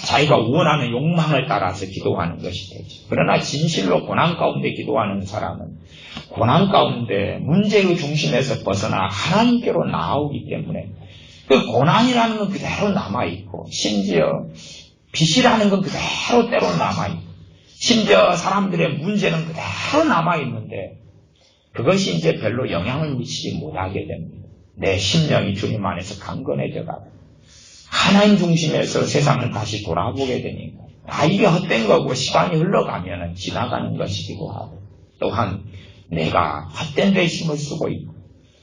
자기가 원하는 욕망을 따라서 기도하는 것이 되죠. 그러나 진실로 고난 가운데 기도하는 사람은 고난 가운데 문제의 중심에서 벗어나 하나님께로 나오기 때문에 그 고난이라는 건 그대로 남아있고 심지어 빚이라는 건 그대로 때로 남아있고 심지어 사람들의 문제는 그대로 남아있는데 그것이 이제 별로 영향을 미치지 못하게 됩니다. 내 심령이 주님 안에서 강건해져 가고 하나님 중심에서 세상을 다시 돌아보게 되니까 이게 헛된 거고 시간이 흘러가면 지나가는 것이기도 하고 또한 내가 헛된 데 힘을 쓰고 있고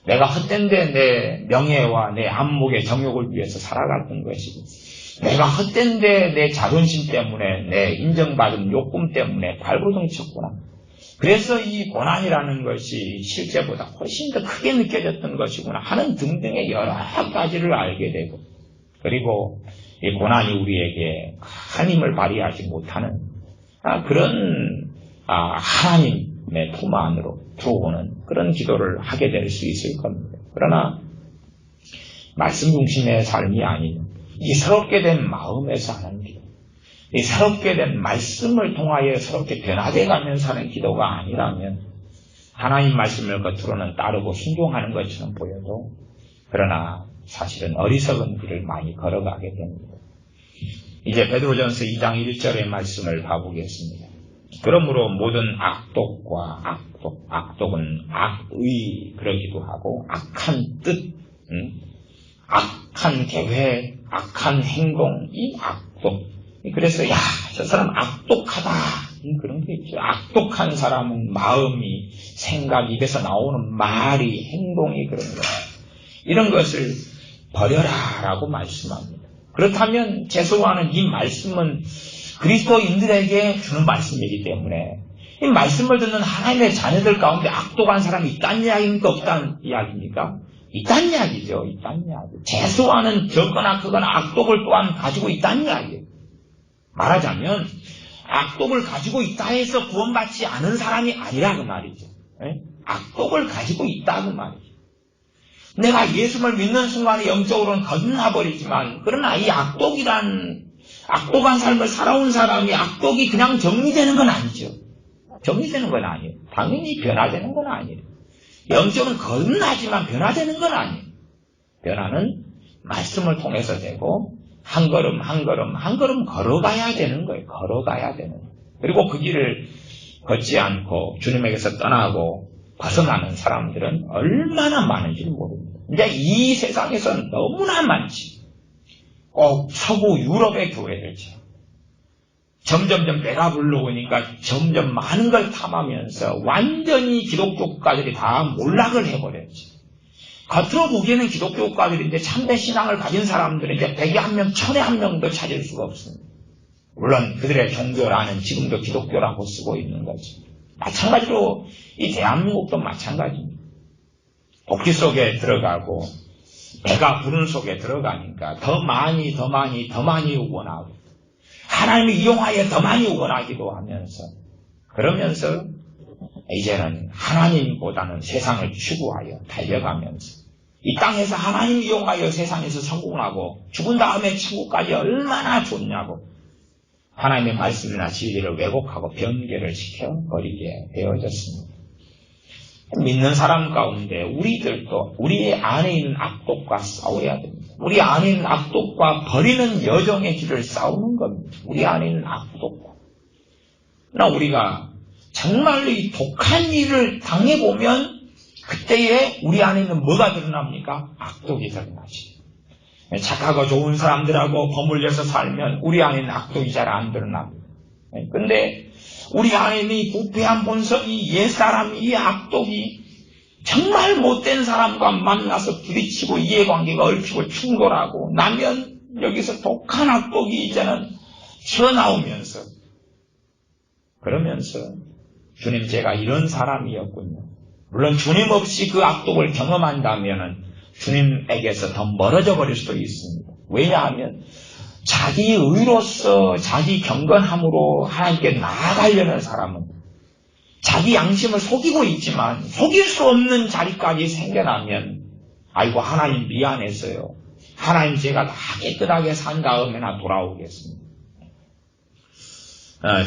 내가 헛된 데 내 명예와 내 안목의 정욕을 위해서 살아갔던 것이고 내가 헛된 데 내 자존심 때문에 내 인정받은 욕심 때문에 발버둥 쳤구나. 그래서 이 고난이라는 것이 실제보다 훨씬 더 크게 느껴졌던 것이구나 하는 등등의 여러 가지를 알게 되고 그리고 이 고난이 우리에게 큰 힘을 발휘하지 못하는 그런 하나님의 품 안으로 들어오는 그런 기도를 하게 될 수 있을 겁니다. 그러나 말씀 중심의 삶이 아닌 이 새롭게 된 마음에서 하는 기도, 이 새롭게 된 말씀을 통하여 새롭게 변화돼 가면서 하는 기도가 아니라면 하나님 말씀을 겉으로는 따르고 순종하는 것처럼 보여도 그러나 사실은 어리석은 길을 많이 걸어가게 됩니다. 이제 베드로전서 2장 1절의 말씀을 봐보겠습니다. 그러므로 모든 악독은 악의 그러기도 하고 악한 뜻, 악한 계획, 악한 행동, 이 악독. 그래서 저 사람 악독하다 그런 게 있죠. 악독한 사람은 마음이, 생각, 입에서 나오는 말이, 행동이 그런 거예요. 이런 것을 버려라라고 말씀합니다. 그렇다면 제소하는 이 말씀은 그리스도인들에게 주는 말씀이기 때문에 이 말씀을 듣는 하나님의 자녀들 가운데 악독한 사람이 있다는 이야기입니까? 없다는 이야기입니까? 있다는 이야기죠. 있다는 이야기. 제소하는 적거나 크거나 악독을 또한 가지고 있다는 이야기예요. 말하자면 악독을 가지고 있다 해서 구원받지 않은 사람이 아니라 그 말이죠. 악독을 가지고 있다 그 말이죠. 내가 예수를 믿는 순간에 영적으로는 거듭나버리지만 그러나 이 악독한 삶을 살아온 사람이 악독이 그냥 정리되는 건 아니죠. 정리되는 건 아니에요. 당연히 변화되는 건 아니에요. 영적은 거듭나지만 변화되는 건 아니에요. 변화는 말씀을 통해서 되고 한 걸음 한 걸음 걸어가야 되는 거예요. 걸어가야 되는 거예요. 그리고 그 길을 걷지 않고 주님에게서 떠나고 벗어나는 사람들은 얼마나 많은지 모릅니다. 이제 이 세상에서는 너무나 많지. 꼭 서구 유럽의 교회들처럼 점점점 배가 불러오니까 점점 많은 걸 탐하면서 완전히 기독교 국가들이 다 몰락을 해버렸지. 겉으로 보기에는 기독교 국가들인데 참된 신앙을 가진 사람들은 이제 100에 1명, 1000에 1명도 찾을 수가 없습니다. 물론 그들의 종교라는 지금도 기독교라고 쓰고 있는 거지. 마찬가지로 이 대한민국도 마찬가지입니다. 복지 속에 들어가고 배가 부른 속에 들어가니까 더 많이 원하고 하나님을 이용하여 더 많이 원하기도 하면서 그러면서 이제는 하나님보다는 세상을 추구하여 달려가면서 이 땅에서 하나님 이용하여 세상에서 성공하고 죽은 다음에 천국까지 얼마나 좋냐고 하나님의 말씀이나 진리를 왜곡하고 변개를 시켜버리게 되어졌습니다. 믿는 사람 가운데 우리들도 우리 안에 있는 악독과 싸워야 됩니다. 우리 안에 있는 악독과 버리는 여정의 길을 싸우는 겁니다. 우리 안에 있는 악독과. 그러나 우리가 정말로 이 독한 일을 당해보면 그때에 우리 안에 있는 뭐가 드러납니까? 악독이 드러나지. 착하고 좋은 사람들하고 버물려서 살면 우리 안에 있는 악독이 잘 안 드러납니다. 근데 우리 안에 있는 이 부패한 본성이 옛사람, 이 악독이 정말 못된 사람과 만나서 부딪히고 이해관계가 얽히고 충돌하고 나면 여기서 독한 악독이 이제는 튀어나오면서 그러면서 주님 제가 이런 사람이었군요. 물론 주님 없이 그 악독을 경험한다면 주님에게서 더 멀어져 버릴 수도 있습니다. 왜냐하면 자기 의로서 자기 경건함으로 하나님께 나아가려는 사람은 자기 양심을 속이고 있지만 속일 수 없는 자리까지 생겨나면 아이고 하나님 미안해서요. 하나님 제가 다 깨끗하게 산 다음에나 돌아오겠습니다.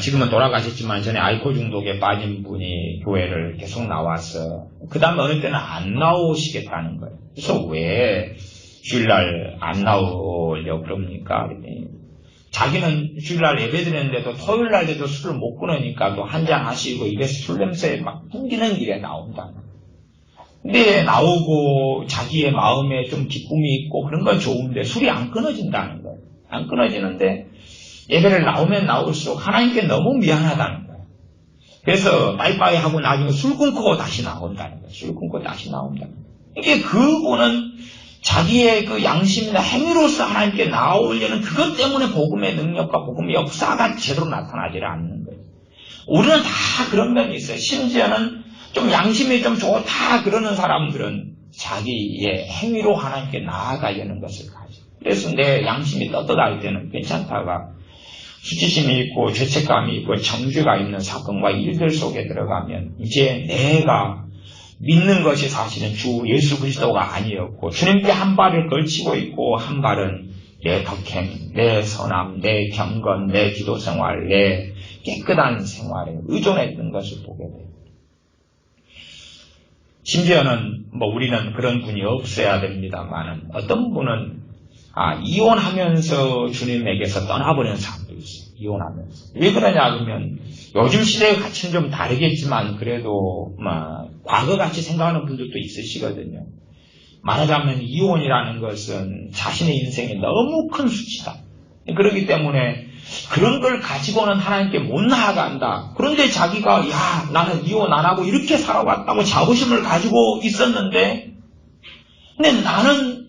지금은 돌아가셨지만 전에 알코올 중독에 빠진 분이 교회를 계속 나와서 그 다음에 어느 때는 안 나오시겠다는 거예요. 그래서 왜 주일날 안 나오려고 그럽니까? 자기는 주일날 예배 드렸는데도 토요일날에도 술을 못 끊으니까 또 한잔 하시고 입에서 술 냄새 막 풍기는 길에 나온다. 근데 나오고 자기의 마음에 좀 기쁨이 있고 그런 건 좋은데 술이 안 끊어진다는 거예요. 안 끊어지는데 예배를 나오면 나올수록 하나님께 너무 미안하다는 거예요. 그래서 빠이빠이 하고 나중에 술 끊고 다시 나온다는 거예요. 술 끊고 다시 나온다는 거예요. 이게 그분은 자기의 그 양심이나 행위로서 하나님께 나오려는 그것 때문에 복음의 능력과 복음의 역사가 제대로 나타나지 않는 거예요. 우리는 다 그런 면이 있어요. 심지어는 좀 양심이 좀 좋다 그러는 사람들은 자기의 행위로 하나님께 나아가려는 것을 가져. 그래서 내 양심이 떳떳할 때는 괜찮다가 수치심이 있고 죄책감이 있고 정죄가 있는 사건과 일들 속에 들어가면 이제 내가 믿는 것이 사실은 주 예수 그리스도가 아니었고 주님께 한 발을 걸치고 있고 한 발은 내 덕행, 내 선함, 내 경건, 내 기도생활, 내 깨끗한 생활에 의존했던 것을 보게 돼요. 심지어는 우리는 그런 분이 없어야 됩니다만 어떤 분은 이혼하면서 주님에게서 떠나버리는 사람도 있어요. 이혼하면서. 왜 그러냐 그러면 요즘 시대의 가치는 좀 다르겠지만 그래도 과거같이 생각하는 분들도 있으시거든요. 말하자면 이혼이라는 것은 자신의 인생에 너무 큰 수치다. 그렇기 때문에 그런 걸 가지고는 하나님께 못 나아간다. 그런데 자기가 나는 이혼 안 하고 이렇게 살아왔다고 자부심을 가지고 있었는데 근데 나는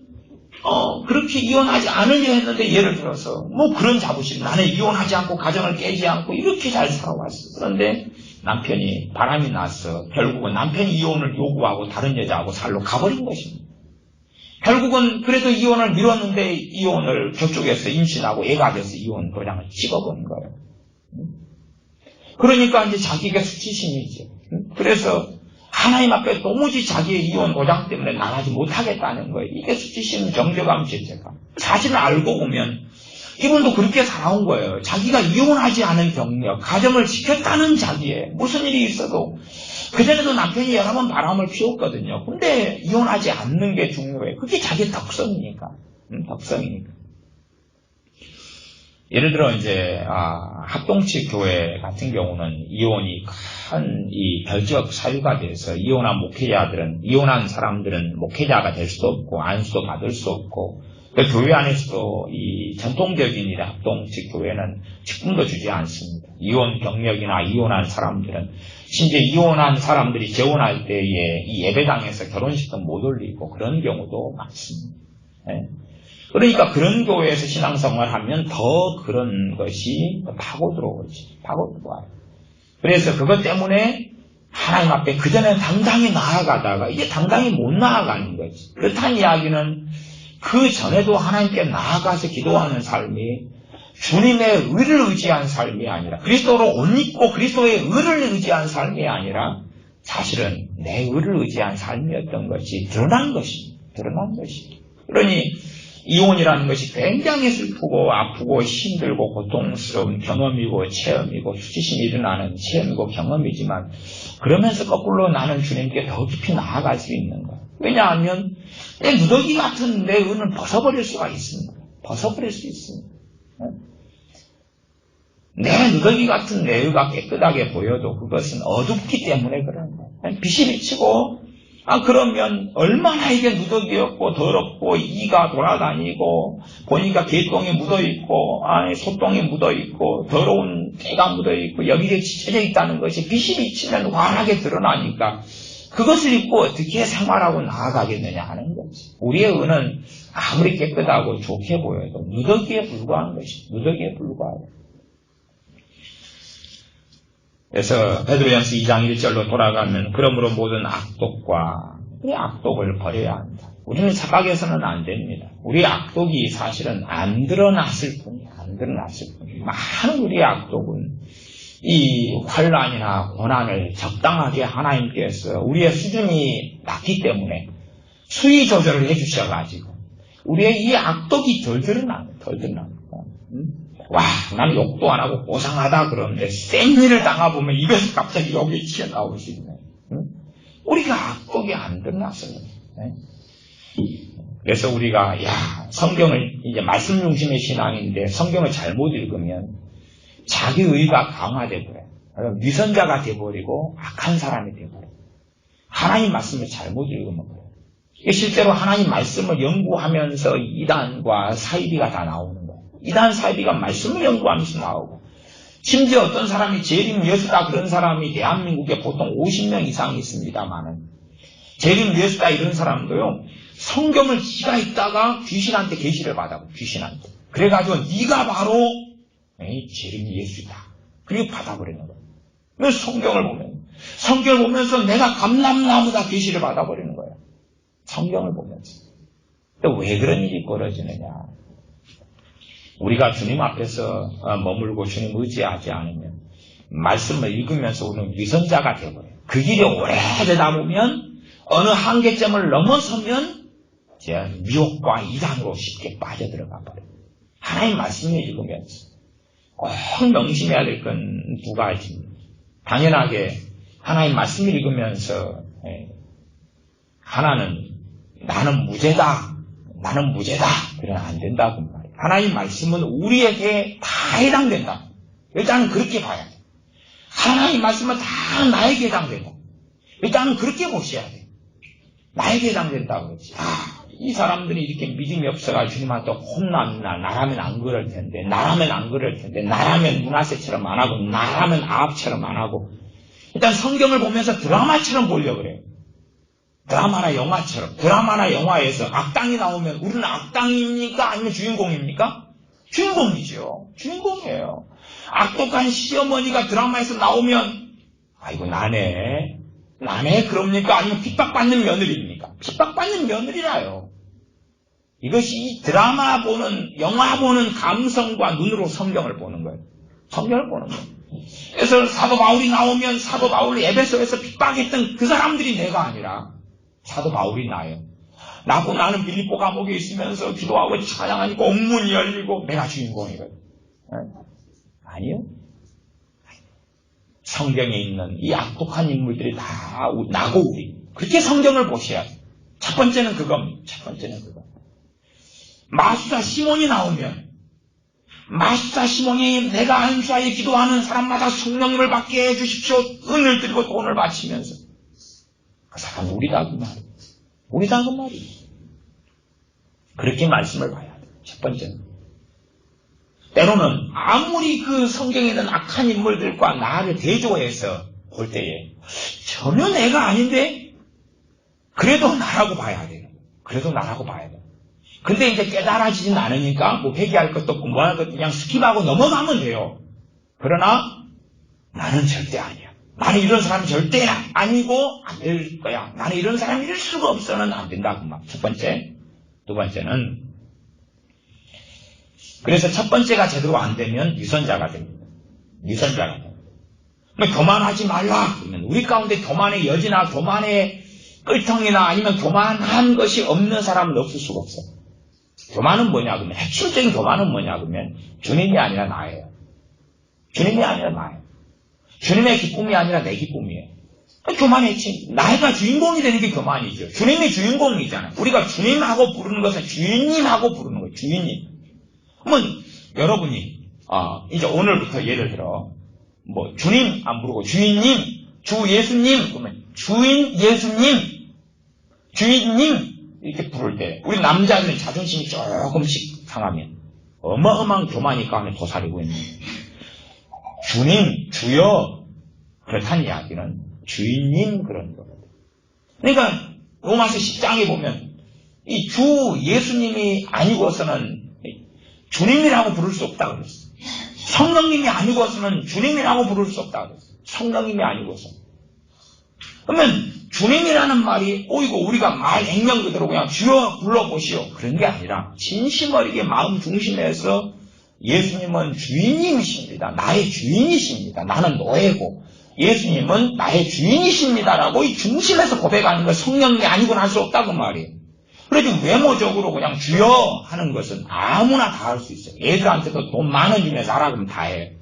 그렇게 이혼하지 않으려 했는데 예를 들어서 그런 자부심 나는 이혼하지 않고 가정을 깨지 않고 이렇게 잘 살아왔어. 그런데 남편이 바람이 났어. 결국은 남편이 이혼을 요구하고 다른 여자하고 살러 가버린 것입니다. 결국은 그래도 이혼을 미뤘는데 이혼을 저쪽에서 임신하고 애가 돼서 이혼 도장을 찍어버린 거예요. 그러니까 이제 자기가 수치심이죠. 그래서 하나님 앞에 도무지 자기의 이혼 도장 때문에 나가지 못하겠다는 거예요. 이게 수치심, 정죄감, 죄책감. 사실을 알고 보면 이분도 그렇게 살아온 거예요. 자기가 이혼하지 않은 경력, 가정을 지켰다는 자기에 무슨 일이 있어도 그전에도 남편이 여러 번 바람을 피웠거든요. 근데 이혼하지 않는 게 중요해요. 그게 자기의 덕성이니까. 덕성이니까. 예를 들어 이제 합동측 교회 같은 경우는 이혼이 큰 이 별적 사유가 돼서 이혼한 목회자들은 이혼한 사람들은 목회자가 될 수도 없고 안수도 받을 수 없고 그 교회 안에서도 이 전통적인 일 합동측 교회는 직분도 주지 않습니다. 이혼 경력이나 이혼한 사람들은 심지어 이혼한 사람들이 재혼할 때에 이 예배당에서 결혼식도 못 올리고 그런 경우도 많습니다. 네. 그러니까 그런 교회에서 신앙생활을 하면 더 그런 것이 파고 들어오지. 파고 들어와요. 그래서 그것 때문에 하나님 앞에 그전에는 당당히 나아가다가 이제 당당히 못 나아가는 거지. 그렇다는 이야기는 그 전에도 하나님께 나아가서 기도하는 삶이 주님의 의를 의지한 삶이 아니라 그리스도로 옷 입고 그리스도의 의를 의지한 삶이 아니라 사실은 내 의를 의지한 삶이었던 것이 드러난 것입니다. 드러난 것입니다. 그러니 이혼이라는 것이 굉장히 슬프고 아프고 힘들고 고통스러운 경험이고 체험이고 수치심이 일어나는 체험이고 경험이지만 그러면서 거꾸로 나는 주님께 더 깊이 나아갈 수 있는 거예요. 왜냐하면 내 누더기 같은 내 의는 벗어버릴 수가 있습니다. 벗어버릴 수 있습니다. 내 누더기 같은 내 의가 깨끗하게 보여도 그것은 어둡기 때문에 그런 거예요. 빛이 비치고 그러면 얼마나 이게 누더기였고 더럽고 이가 돌아다니고 보니까 개똥이 묻어있고 소똥이 묻어있고 더러운 때가 묻어있고 여기에 찢어져 있다는 것이 빛이 비치면 환하게 드러나니까 그것을 입고 어떻게 생활하고 나아가겠느냐 하는 거지. 우리의 의는 아무리 깨끗하고 좋게 보여도 누더기에 불과한 것이 누더기에 불과해요. 그래서 베드로전서 2장 1절로 돌아가면 그러므로 모든 악독과 우리 악독을 버려야 한다. 우리는 착각해서는 안 됩니다. 우리 악독이 사실은 안 드러났을 뿐이야. 안 드러났을 뿐이야. 많은 우리의 악독은 이 환난이나 고난을 적당하게 하나님께서 우리의 수준이 낮기 때문에 수위 조절을 해주셔가지고 우리의 이 악독이 덜 드러납니다. 와, 나는 욕도 안 하고 고상하다 그러는데 센 일을 당해보면 입에서 갑자기 욕이 튀어나올 수 있네. 우리가 악독이 안 드러났어요. 그래서 우리가 성경을 이제 말씀 중심의 신앙인데 성경을 잘못 읽으면 자기 의가 강화돼 버려요. 위선자가 돼버리고 악한 사람이 돼버려요. 하나님 말씀을 잘못 읽으면 그래요. 실제로 하나님 말씀을 연구하면서 이단과 사이비가 다 나오는 거예요. 이단 사이비가 말씀을 연구하면서 나오고, 심지어 어떤 사람이 재림 예수다 그런 사람이 대한민국에 보통 50명 이상 있습니다만은, 재림 예수다 이런 사람도요, 성경을 지가 읽다가 귀신한테 계시를 받아고, 귀신한테. 그래가지고 네가 바로 재림 예수다. 그리고 받아버리는 거예요. 그래서 성경을 보면서 내가 감람나무다 계시를 받아버리는 거예요. 성경을 보면서. 왜 그런 일이 벌어지느냐. 우리가 주님 앞에서 머물고 주님 의지하지 않으면 말씀을 읽으면서 우리는 위선자가 되어버려요. 그 길이 오래되다 보면 어느 한계점을 넘어서면 이제 미혹과 이단으로 쉽게 빠져들어가 버려요. 하나님 말씀을 읽으면서 꼭 명심해야 될 건 두 가지입니다. 당연하게 하나님 말씀을 읽으면서 하나는 나는 무죄다. 그러면 안 된다고 말이에요. 하나님 말씀은 우리에게 다 해당된다. 일단은 그렇게 봐야 돼요. 하나님 말씀은 다 나에게 해당된다. 일단은 그렇게 보셔야 돼요. 나에게 해당된다고 그러지. 이 사람들이 이렇게 믿음이 없어가지고 주님한테 혼난다. 나라면 안 그럴 텐데, 나라면 문하세처럼 안 하고, 나라면 아합처럼 안 하고. 일단 성경을 보면서 드라마처럼 보려고 그래요. 드라마나 영화에서 악당이 나오면 우리는 악당입니까? 아니면 주인공입니까? 주인공이죠. 주인공이에요. 악독한 시어머니가 드라마에서 나오면 아이고 나네 그럽니까? 아니면 핍박받는 며느리입니까? 핍박받는 며느리라요. 이것이 이 드라마 보는, 영화 보는 감성과 눈으로 성경을 보는 거예요. 성경을 보는 거예요. 그래서 사도 바울이 나오면 사도 바울이 에베소에서 핍박했던 그 사람들이 내가 아니라 사도 바울이 나예요. 나는 빌립보 감옥에 있으면서 기도하고 찬양하니까 옥문이 열리고 내가 주인공이거든요. 아니요. 성경에 있는 이 악독한 인물들이 다 나고 우리. 그렇게 성경을 보셔야 돼요. 첫 번째는 그겁니다. 마수사 시몬이 나오면 마수사 시몬이 내가 안수하에 기도하는 사람마다 성령님을 받게 해주십시오. 은을 드리고 돈을 바치면서 그 사람 우리다 그 말이에요. 그렇게 말씀을 봐야 돼요. 첫 번째는. 때로는 아무리 그 성경에 있는 악한 인물들과 나를 대조해서 볼 때에 전혀 내가 아닌데 그래도 나라고 봐야 돼요. 근데 이제 깨달아지진 않으니까 뭐 회개할 것도 없고 뭐 할 것도 그냥 스킵하고 넘어가면 돼요. 그러나 나는 절대 아니야. 나는 이런 사람이 절대 아니고 안 될 거야. 나는 이런 사람이 될 수가 없어는 안 된다. 그 말. 첫 번째. 두 번째는 그래서 첫 번째가 제대로 안 되면 위선자가 됩니다. 교만하지 말라. 그러면 우리 가운데 교만의 여지나 교만의 끌통이나 아니면 교만한 것이 없는 사람은 없을 수가 없어요. 교만은 뭐냐 그러면 핵심적인 교만은 뭐냐 그러면 주님이 아니라 나예요. 주님의 기쁨이 아니라 내 기쁨이에요. 교만했지. 나이가 주인공이 되는 게 교만이죠. 주님이 주인공이잖아요. 우리가 주님하고 부르는 것은 주인님하고 부르는 거예요. 주인님. 그러면 여러분이 이제 오늘부터 예를 들어 뭐 주님 안 부르고 주인님, 주 예수님 그러면 주인 예수님, 주인님 이렇게 부를 때 우리 남자들은 자존심이 조금씩 상하면 어마어마한 교만이 그 안에 도사리고 있는 주님, 주여 그렇다는 이야기는 주인님 그런 거거든요. 그러니까 로마서 10장에 보면 이 주 예수님이 아니고서는 주님이라고 부를 수 없다고 그랬어요. 성령님이 아니고서는 주님이라고 부를 수 없다고 그랬어요. 성령님이 아니고서. 그러면 주님이라는 말이 오이고 우리가 말 액면 그대로 그냥 주여 불러보시오 그런 게 아니라 진심 어리게 마음 중심에서 예수님은 주인님이십니다. 나의 주인이십니다. 나는 노예고 예수님은 나의 주인이십니다라고 이 중심에서 고백하는 건 성령이 아니고는 할 수 없다고 말이에요. 그래도 외모적으로 그냥 주여 하는 것은 아무나 다 할 수 있어요. 애들한테도 돈 10,000원 주면서 하라 그러면 다 해.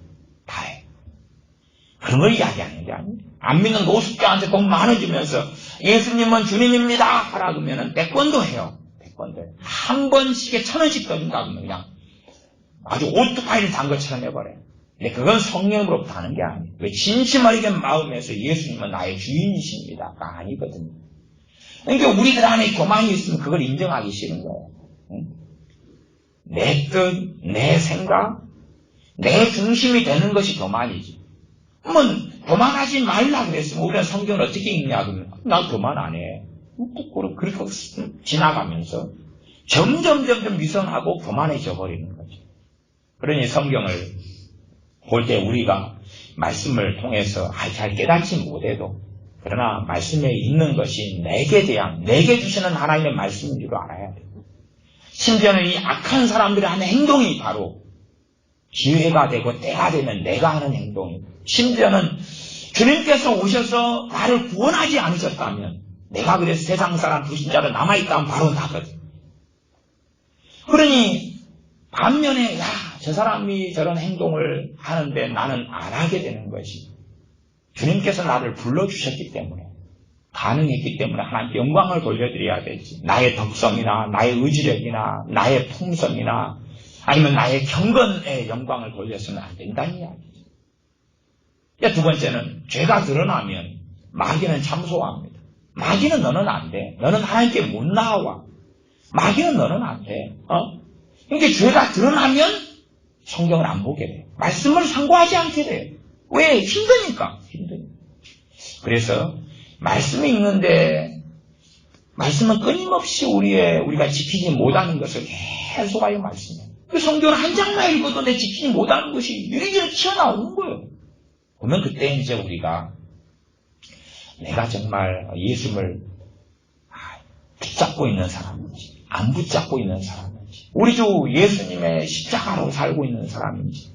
그런 걸 이야기하는 게 아니에요. 안 믿는 노숙자한테 돈 10,000원 주면서 예수님은 주님입니다 하라 그러면 100번도 해요. 태권도에. 한 번씩에 1,000원씩 더 준다 그러면 그냥 아주 오토바이를 단 것처럼 해버려요. 근데 그건 성령으로부터 하는 게 아니에요. 왜 진심어리게 마음에서 예수님은 나의 주인이십니다가 아니거든요. 그러니까 우리들 안에 교만이 있으면 그걸 인정하기 싫은 거예요. 내 뜻, 내 생각, 내 중심이 되는 것이 교만이지. 그러면 교만하지 말라 그랬으면 우리는 성경을 어떻게 읽냐 그러면 나 교만 안 해. 그렇게 지나가면서 점점 미성하고 교만해져 버리는 거죠. 그러니 성경을 볼 때 우리가 말씀을 통해서 잘 깨닫지 못해도 그러나 말씀에 있는 것이 내게 주시는 하나님의 말씀인 줄 알아야 돼요. 심지어는 이 악한 사람들이 하는 행동이 바로 기회가 되고 때가 되면 내가 하는 행동이고, 심지어는 주님께서 오셔서 나를 구원하지 않으셨다면 내가 그래서 세상 사람 불신자로 남아있다면 바로 나거든. 그러니 반면에 저 사람이 저런 행동을 하는데 나는 안 하게 되는 것이 주님께서 나를 불러주셨기 때문에 가능했기 때문에 하나님께 영광을 돌려드려야 되지. 나의 덕성이나 나의 의지력이나 나의 풍성이나 아니면 나의 경건의 영광을 돌려서는 안 된다는 이야기죠. 두 번째는 죄가 드러나면 마귀는 참소합니다. 마귀는 너는 안 돼. 너는 하나님께 못 나와. 마귀는 너는 안 돼. 그러니까 죄가 드러나면 성경을 안 보게 돼요. 말씀을 상고하지 않게 돼요. 왜? 힘드니까. 그래서 말씀이 있는데 말씀은 끊임없이 우리가 지키지 못하는 것을 계속하여 말씀해요. 그 성경을 한 장만 읽어도 내 지키지 못하는 것이 이리저리 튀어나오는 거예요. 그러면 그때 이제 우리가 내가 정말 예수를 붙잡고 있는 사람인지 안 붙잡고 있는 사람인지, 우리 주 예수님의 십자가로 살고 있는 사람인지,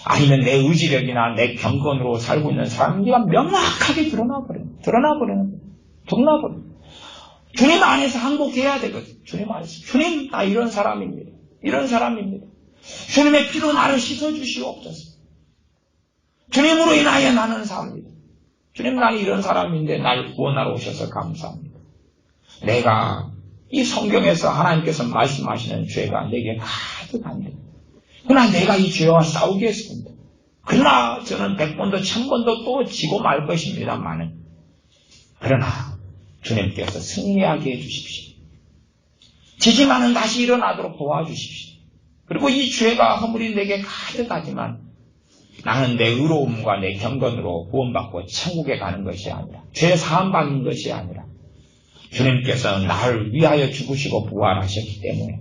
아니면 내 의지력이나 내 경건으로 살고 있는 사람인지가 명확하게 드러나버려요. 주님 안에서 항복해야 되거든. 주님 안에서. 주님, 나 이런 사람입니다. 주님의 피로 나를 씻어주시옵소서. 주님으로 인하여 나는 삽니다. 주님, 나는 이런 사람인데 나를 구원하러 오셔서 감사합니다. 내가 이 성경에서 하나님께서 말씀하시는 죄가 내게 가득한데, 그러나 내가 이 죄와 싸우겠습니다. 그러나 저는 100번도 1000번도 또 지고 말 것입니다만은, 그러나 주님께서 승리하게 해주십시오. 지지만은 다시 일어나도록 도와주십시오. 그리고 이 죄가 허물이 내게 가득하지만 나는 내 의로움과 내 경건으로 구원받고 천국에 가는 것이 아니라, 죄 사함 받는 것이 아니라 주님께서 나를 위하여 죽으시고 부활하셨기 때문에,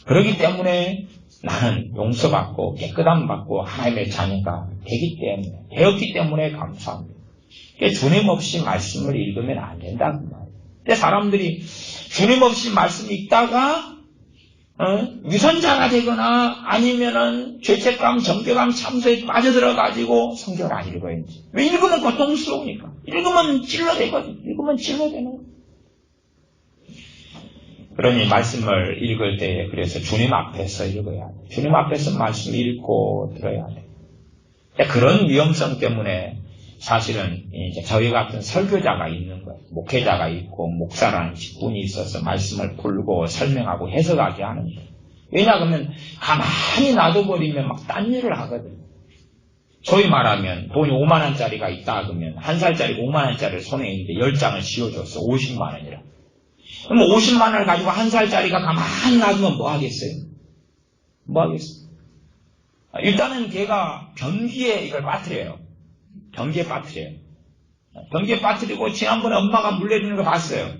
그렇기 때문에 나는 용서받고 깨끗함 받고 하나님의 자녀가 되었기 때문에 감사합니다. 주님 없이 말씀을 읽으면 안 된다는 말이에요. 근데 사람들이 주님 없이 말씀 읽다가 위선자가 되거나 아니면은 죄책감, 정죄감, 참소에 빠져들어가지고 성경을 안 읽어요. 왜? 읽으면 고통스러우니까. 읽으면 찔러대거든. 찔러대는 거예요. 그러니 말씀을 읽을 때 그래서 주님 앞에서 읽어야 돼. 주님 앞에서 말씀을 읽고 들어야 돼. 그런 위험성 때문에 사실은 이제 저희 같은 설교자가 있는 거예요. 목회자가 있고 목사라는 직분이 있어서 말씀을 풀고 설명하고 해석하게 하는 거예요. 왜냐하면 가만히 놔둬버리면 막 딴 일을 하거든요. 소위 말하면 돈이 5만 원짜리가 있다 그러면 한 살짜리 5만 원짜리를 손에 있는데 10장을 씌워줬어. 50만 원이라. 그럼 50만 원을 가지고 한 살짜리가 가만히 놔두면 뭐 하겠어요? 일단은 걔가 변기에 이걸 빠뜨려요. 변기에 빠뜨리고 지난번에 엄마가 물 내리는 거 봤어요.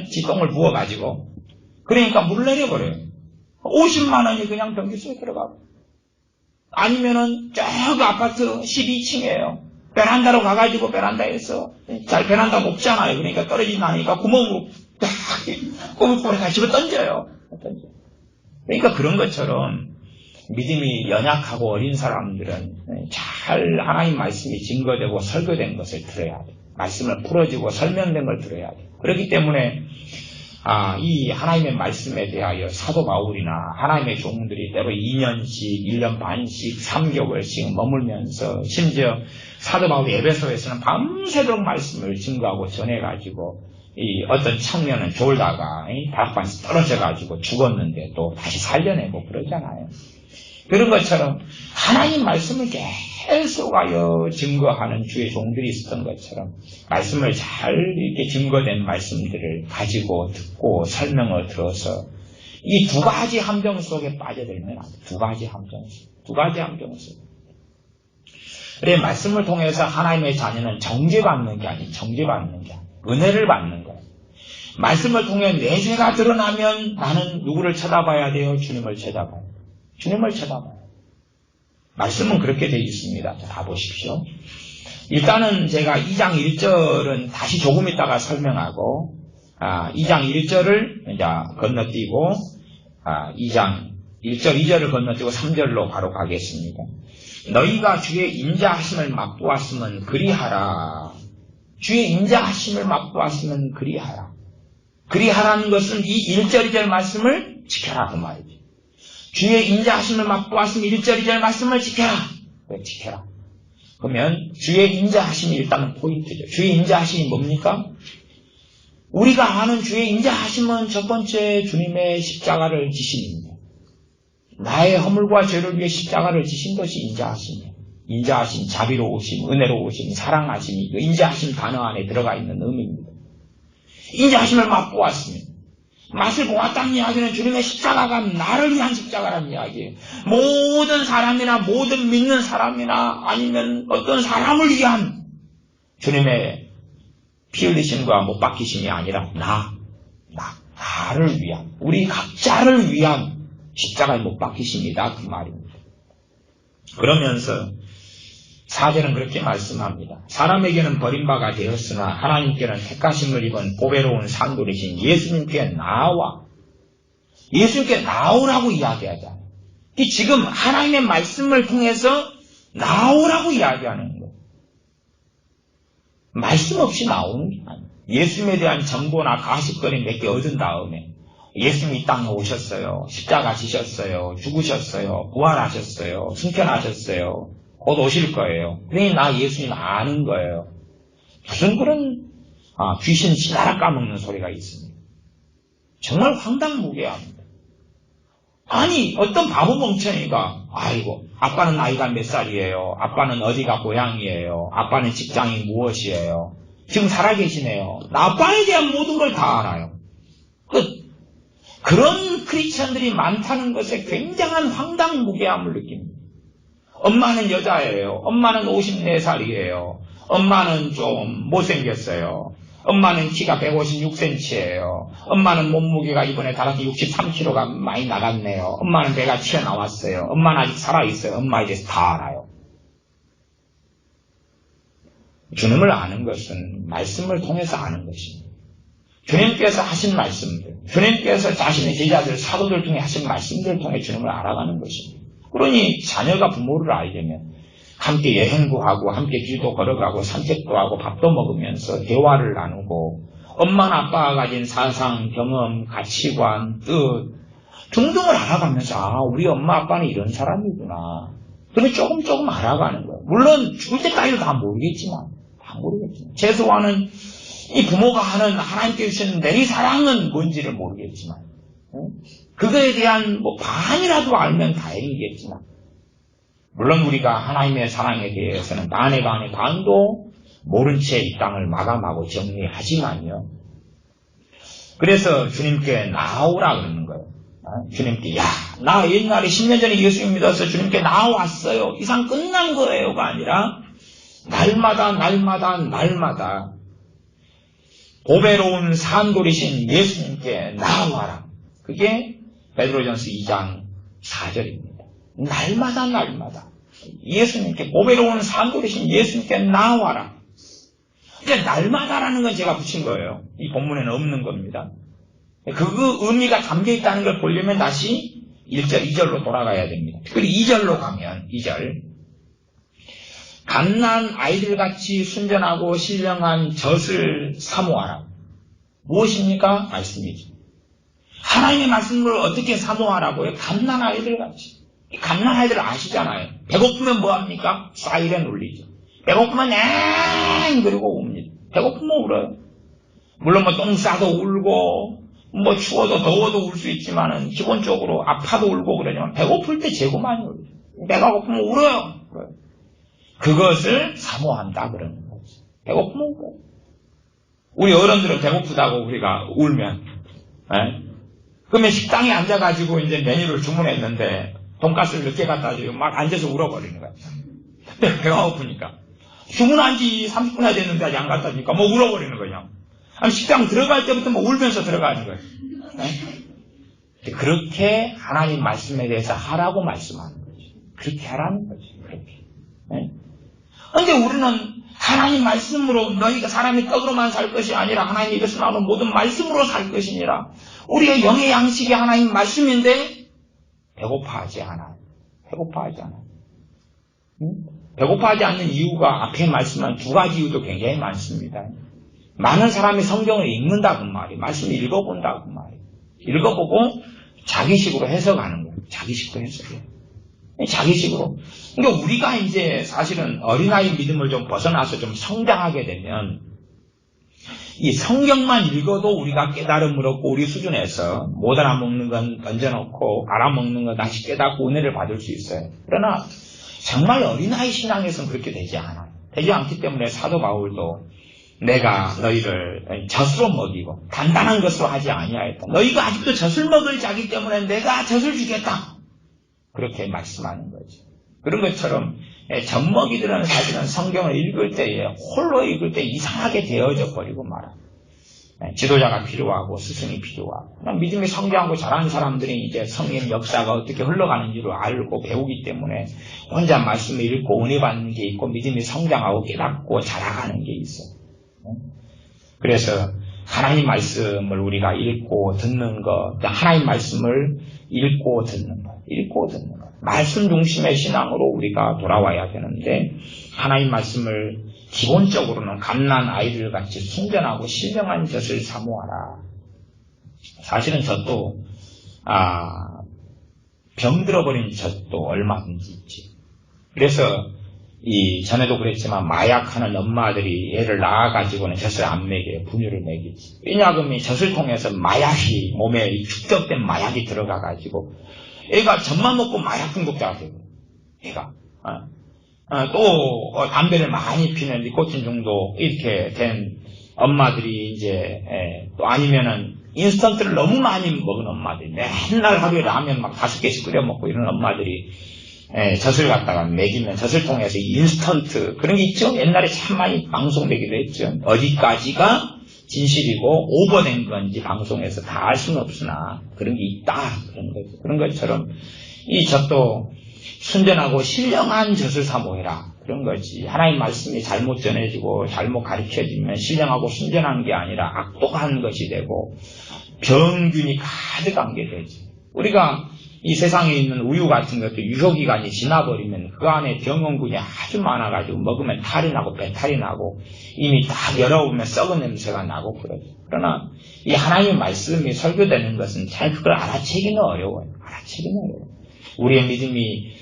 지 똥을 부어가지고. 그러니까 물 내려버려요. 50만 원이 그냥 변기 속에 들어가고. 아니면은 저기 아파트 12층이에요. 베란다로 가가지고 베란다에서 잘 베란다 높잖아요. 그러니까 떨어지지 않으니까 구멍으로 딱 꼬불꼬불 집어 던져요. 그러니까 그런 것처럼 믿음이 연약하고 어린 사람들은 잘 하나님 말씀이 증거되고 설교된 것을 들어야 돼요. 말씀을 풀어주고 설명된 걸 들어야 돼요. 그렇기 때문에 이 하나님의 말씀에 대하여 사도 바울이나 하나님의 종들이 때로 2년씩, 1년 반씩, 3개월씩 머물면서 심지어 사도 바울이 에베소에서는 밤새도록 말씀을 증거하고 전해가지고 이 어떤 청년은 졸다가 다락방에서 떨어져가지고 죽었는데 또 다시 살려내고 그러잖아요. 그런 것처럼 하나님 말씀을 계속하여 증거하는 주의 종들이 있었던 것처럼 말씀을 잘 이렇게 증거된 말씀들을 가지고 듣고 설명을 들어서 이 두 가지 함정 속에 빠져들면 안 돼. 두 가지 함정 속. 그래 말씀을 통해서 하나님의 자녀는 정죄받는 게 아니에요. 은혜를 받는 거예요. 말씀을 통해 내 죄가 드러나면 나는 누구를 쳐다봐야 돼요? 주님을 쳐다봐요. 말씀은 그렇게 되어 있습니다. 다 보십시오. 일단은 제가 2장 1절은 다시 조금 있다가 설명하고 2장 1절을 이제 건너뛰고 2장 1절 2절을 건너뛰고 3절로 바로 가겠습니다. 너희가 주의 인자하심을 맛보았으면 그리하라. 주의 인자하심을 맛보았으면 그리하라. 그리하라는 것은 이 1절 2절 말씀을 지켜라 그 말이죠. 주의 인자하심을 맛보았으면 1절 2절 말씀을 지켜라. 왜 지켜라? 그러면 주의 인자하심이 일단은 포인트죠. 주의 인자하심이 뭡니까? 우리가 아는 주의 인자하심은 첫 번째 주님의 십자가를 지심입니다. 나의 허물과 죄를 위해 십자가를 지신 것이 인자하심이에요. 인자하심, 자비로우심, 은혜로우심, 사랑하심이 그 인자하심 단어 안에 들어가 있는 의미입니다. 인자하심을 맛보았습니다. 맛을 보았다는 이야기는 주님의 십자가가 나를 위한 십자가라는 이야기예요. 모든 사람이나 모든 믿는 사람이나 아니면 어떤 사람을 위한 주님의 피 흘리심과 못 박히심이 아니라 나를 위한, 우리 각자를 위한 십자가에 못 박히심이다 그 말입니다. 그러면서 4절은 그렇게 말씀합니다. 사람에게는 버림받아 되었으나 하나님께는 택하심을 입은 보배로운 산돌이신 예수님께 나오라고 이야기하잖아요. 지금 하나님의 말씀을 통해서 나오라고 이야기하는 거예요. 말씀 없이 나오는 게 아니에요. 예수님에 대한 정보나 가십거리 몇 개 얻은 다음에 예수님이 이 땅에 오셨어요. 십자가 지셨어요. 죽으셨어요. 부활하셨어요. 승천하셨어요. 곧 오실 거예요. 그러니 나 예수님 아는 거예요. 무슨 그런 귀신 씨나라 까먹는 소리가 있습니다. 정말 황당무계합니다. 아니 어떤 바보 멍청이가 아이고 아빠는 나이가 몇 살이에요. 아빠는 어디가 고향이에요. 아빠는 직장이 무엇이에요. 지금 살아계시네요. 아빠에 대한 모든 걸 다 알아요. 그런 크리스천들이 많다는 것에 굉장한 황당무계함을 느낍니다. 엄마는 여자예요. 엄마는 54살이에요. 엄마는 좀 못생겼어요. 엄마는 키가 156cm예요. 엄마는 몸무게가 이번에 달아서 63kg가 많이 나갔네요. 엄마는 배가 튀어나왔어요. 엄마는 아직 살아있어요. 엄마에 대해서 다 알아요. 주님을 아는 것은 말씀을 통해서 아는 것입니다. 주님께서 하신 말씀들, 주님께서 자신의 제자들, 사도들 중에 하신 말씀들을 통해 주님을 알아가는 것입니다. 그러니 자녀가 부모를 알려면 함께 여행도 하고 함께 길도 걸어가고 산책도 하고 밥도 먹으면서 대화를 나누고 엄마나 아빠가 가진 사상, 경험, 가치관, 뜻 등등을 알아가면서 우리 엄마 아빠는 이런 사람이구나. 그렇게 조금 알아가는 거예요. 물론 죽을 때까지도 다 모르겠지만 최소한은 이 부모가 하는 하나님께 주신 내리사랑은 뭔지를 모르겠지만 그거에 대한 반이라도 알면 다행이겠지만 물론 우리가 하나님의 사랑에 대해서는 반의 반도 모른 채 이 땅을 마감하고 정리하지만요. 그래서 주님께 나오라 그러는 거예요. 주님께 나 옛날에 10년 전에 예수님 믿어서 주님께 나왔어요. 이상 끝난 거예요가 아니라 날마다 보배로운 산돌이신 예수님께 나와라. 그게 베드로전서 2장 4절입니다. 날마다 예수님께 보배로운 산돌이신 예수님께 나와라. 이제 날마다라는 건 제가 붙인 거예요. 이 본문에는 없는 겁니다. 그 의미가 담겨 있다는 걸 보려면 다시 1절, 2절로 돌아가야 됩니다. 특별히 2절로 가면 2절 갓난 아이들같이 순전하고 신령한 젖을 사모하라. 무엇입니까? 말씀이죠. 하나님의 말씀을 어떻게 사모하라고요? 갓난 아이들같이. 갓난 아이들 아시잖아요. 배고프면 뭐합니까? 사이렌 울리죠. 배고프면 엥 그리고 웁니다. 배고프면 울어요. 물론 뭐 똥 싸도 울고 뭐 추워도 더워도 울 수 있지만은 기본적으로 아파도 울고 그러지만 배고플 때 제고 많이 울어요. 배가 고프면 울어요. 그것을 사모한다 그러는 거지. 배고프면 울어요. 우리 어른들은 배고프다고 우리가 울면, 그러면 식당에 앉아가지고 이제 메뉴를 주문했는데 돈가스를 늦게 갖다 주고 막 앉아서 울어버리는 거야. 배가 고프니까. 주문한 지 30분이나 됐는데 아직 안 갖다 주니까 뭐 울어버리는 거냐. 아니 식당 들어갈 때부터 뭐 울면서 들어가는 거예요. 그렇게 하나님 말씀에 대해서 하라고 말씀하는 거죠. 그렇게 하라는 거죠. 그렇게. 근데 우리는 하나님 말씀으로 너희가 사람이 떡으로만 살 것이 아니라 하나님 입에서 나오는 모든 말씀으로 살 것이니라. 우리의 영의 양식이 하나님 말씀인데 배고파하지 않아요. 배고파하지 않아요. 배고파하지 않는 이유가 앞에 말씀한 두 가지 이유도 굉장히 많습니다. 많은 사람이 성경을 읽는다 그 말이에요. 말씀을 읽어본다 그 말이에요. 읽어보고 자기식으로 해석하는 거예요. 자기식으로 해석해요. 자기식으로. 그러니까 우리가 이제 사실은 어린아이 믿음을 좀 벗어나서 좀 성장하게 되면 이 성경만 읽어도 우리가 깨달음을 얻고 우리 수준에서 못 알아먹는 건 던져놓고 알아먹는 건 다시 깨닫고 은혜를 받을 수 있어요. 그러나 정말 어린아이 신앙에서는 그렇게 되지 않아요. 되지 않기 때문에 사도 바울도 내가 너희를 젖으로 먹이고 단단한 것으로 하지 아니하였다. 너희가 아직도 젖을 먹을 자기 때문에 내가 젖을 주겠다. 그렇게 말씀하는 거죠. 그런 것처럼 젖먹이들은 사실은 성경을 읽을 때에 홀로 읽을 때 이상하게 되어져 버리고 말아요. 지도자가 필요하고 스승이 필요하고 믿음이 성장하고 자라는 사람들이 이제 성령 역사가 어떻게 흘러가는지를 알고 배우기 때문에 혼자 말씀을 읽고 은혜 받는 게 있고 믿음이 성장하고 깨닫고 자라가는 게 있어요. 그래서 하나님 말씀을 우리가 읽고 듣는 것, 하나님 말씀을 읽고 듣는 것, 말씀 중심의 신앙으로 우리가 돌아와야 되는데 하나님 말씀을 기본적으로는 갓난 아이들 같이 순전하고 신령한 젖을 사모하라. 사실은 젖도 병들어버린 젖도 얼마든지 있지. 그래서 전에도 그랬지만 마약하는 엄마들이 애를 낳아가지고는 젖을 안 먹여요. 분유를 먹이지. 왜냐하면 젖을 통해서 마약이 몸에 축적된 마약이 들어가가지고 애가 젖만 먹고 마약 중독자가 되고 애가 또 담배를 많이 피는 니코틴 중독 이렇게 된 엄마들이 이제 또 아니면은 인스턴트를 너무 많이 먹은 엄마들이 맨날 하루에 라면 막 5개씩 끓여 먹고 이런 엄마들이 젖을 갖다가 먹이면 젖을 통해서 인스턴트 그런 게 있죠. 옛날에 참 많이 방송되기도 했죠. 어디까지가 진실이고 오버된 건지 방송에서 다 알 수는 없으나 그런 게 있다. 그런 거죠. 그런 것처럼 이 젖도 순전하고 신령한 젖을 사모해라. 그런 거지. 하나님 말씀이 잘못 전해지고 잘못 가르쳐지면 신령하고 순전한 게 아니라 악독한 것이 되고 병균이 가득한 게 되지. 우리가 이 세상에 있는 우유 같은 것도 유효기간이 지나버리면 그 안에 병원균이 아주 많아가지고 먹으면 탈이 나고 배탈이 나고 이미 딱 열어보면 썩은 냄새가 나고 그러죠. 그러나 이 하나님의 말씀이 설교되는 것은 잘 그걸 알아채기는 어려워요. 우리의 믿음이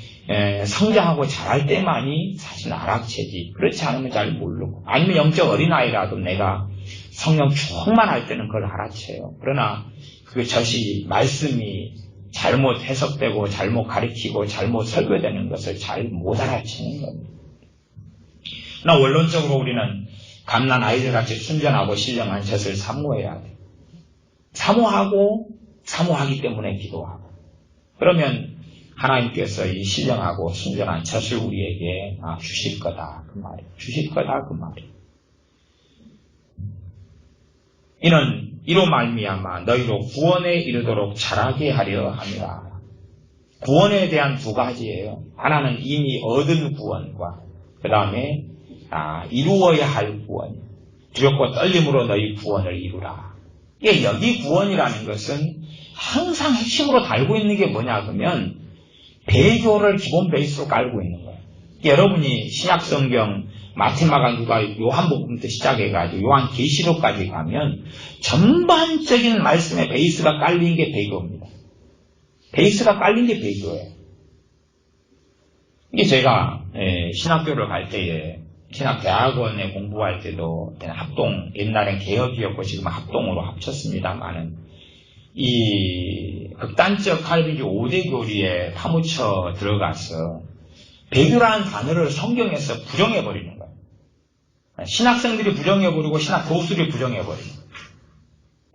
성장하고 자랄 때만이 사실 알아채지. 그렇지 않으면 잘 모르고 아니면 영적 어린아이라도 내가 성령 충만할 때는 그걸 알아채요. 그러나 그 젖이 말씀이 잘못 해석되고 잘못 가르치고 잘못 설교되는 것을 잘 못 알아채는 겁니다. 그러나 원론적으로 우리는 갓난 아이들같이 순전하고 신령한 젖을 사모해야 돼. 사모하기 때문에 기도하고. 그러면 하나님께서 이 신령하고 순전한 젖을 우리에게 주실 거다. 그 말이에요. 주실 거다. 그 말이에요. 이로 말미암아 너희로 구원에 이르도록 자라게 하려 함이라. 구원에 대한 두 가지예요. 하나는 이미 얻은 구원과 그 다음에 이루어야 할 구원. 두렵고 떨림으로 너희 구원을 이루라. 여기 구원이라는 것은 항상 핵심으로 달고 있는 게 뭐냐 그러면 배교를 기본 베이스로 깔고 있는 거예요. 여러분이 신약성경 마태마가 누가 요한복음부터 시작해가지고 요한계시록까지 가면 전반적인 말씀의 베이스가 깔린 게 배교입니다. 베이스가 깔린 게 배교예요. 이게 제가 신학교를 갈 때에 신학대학원에 공부할 때도 합동, 옛날엔 개혁이었고 지금은 합동으로 합쳤습니다만은 이 극단적 칼빈주의 5대 교리에 파묻혀 들어가서 배교라는 단어를 성경에서 부정해버리는 거예요. 신학생들이 부정해버리고 신학 교수들이 부정해버리는 거예요.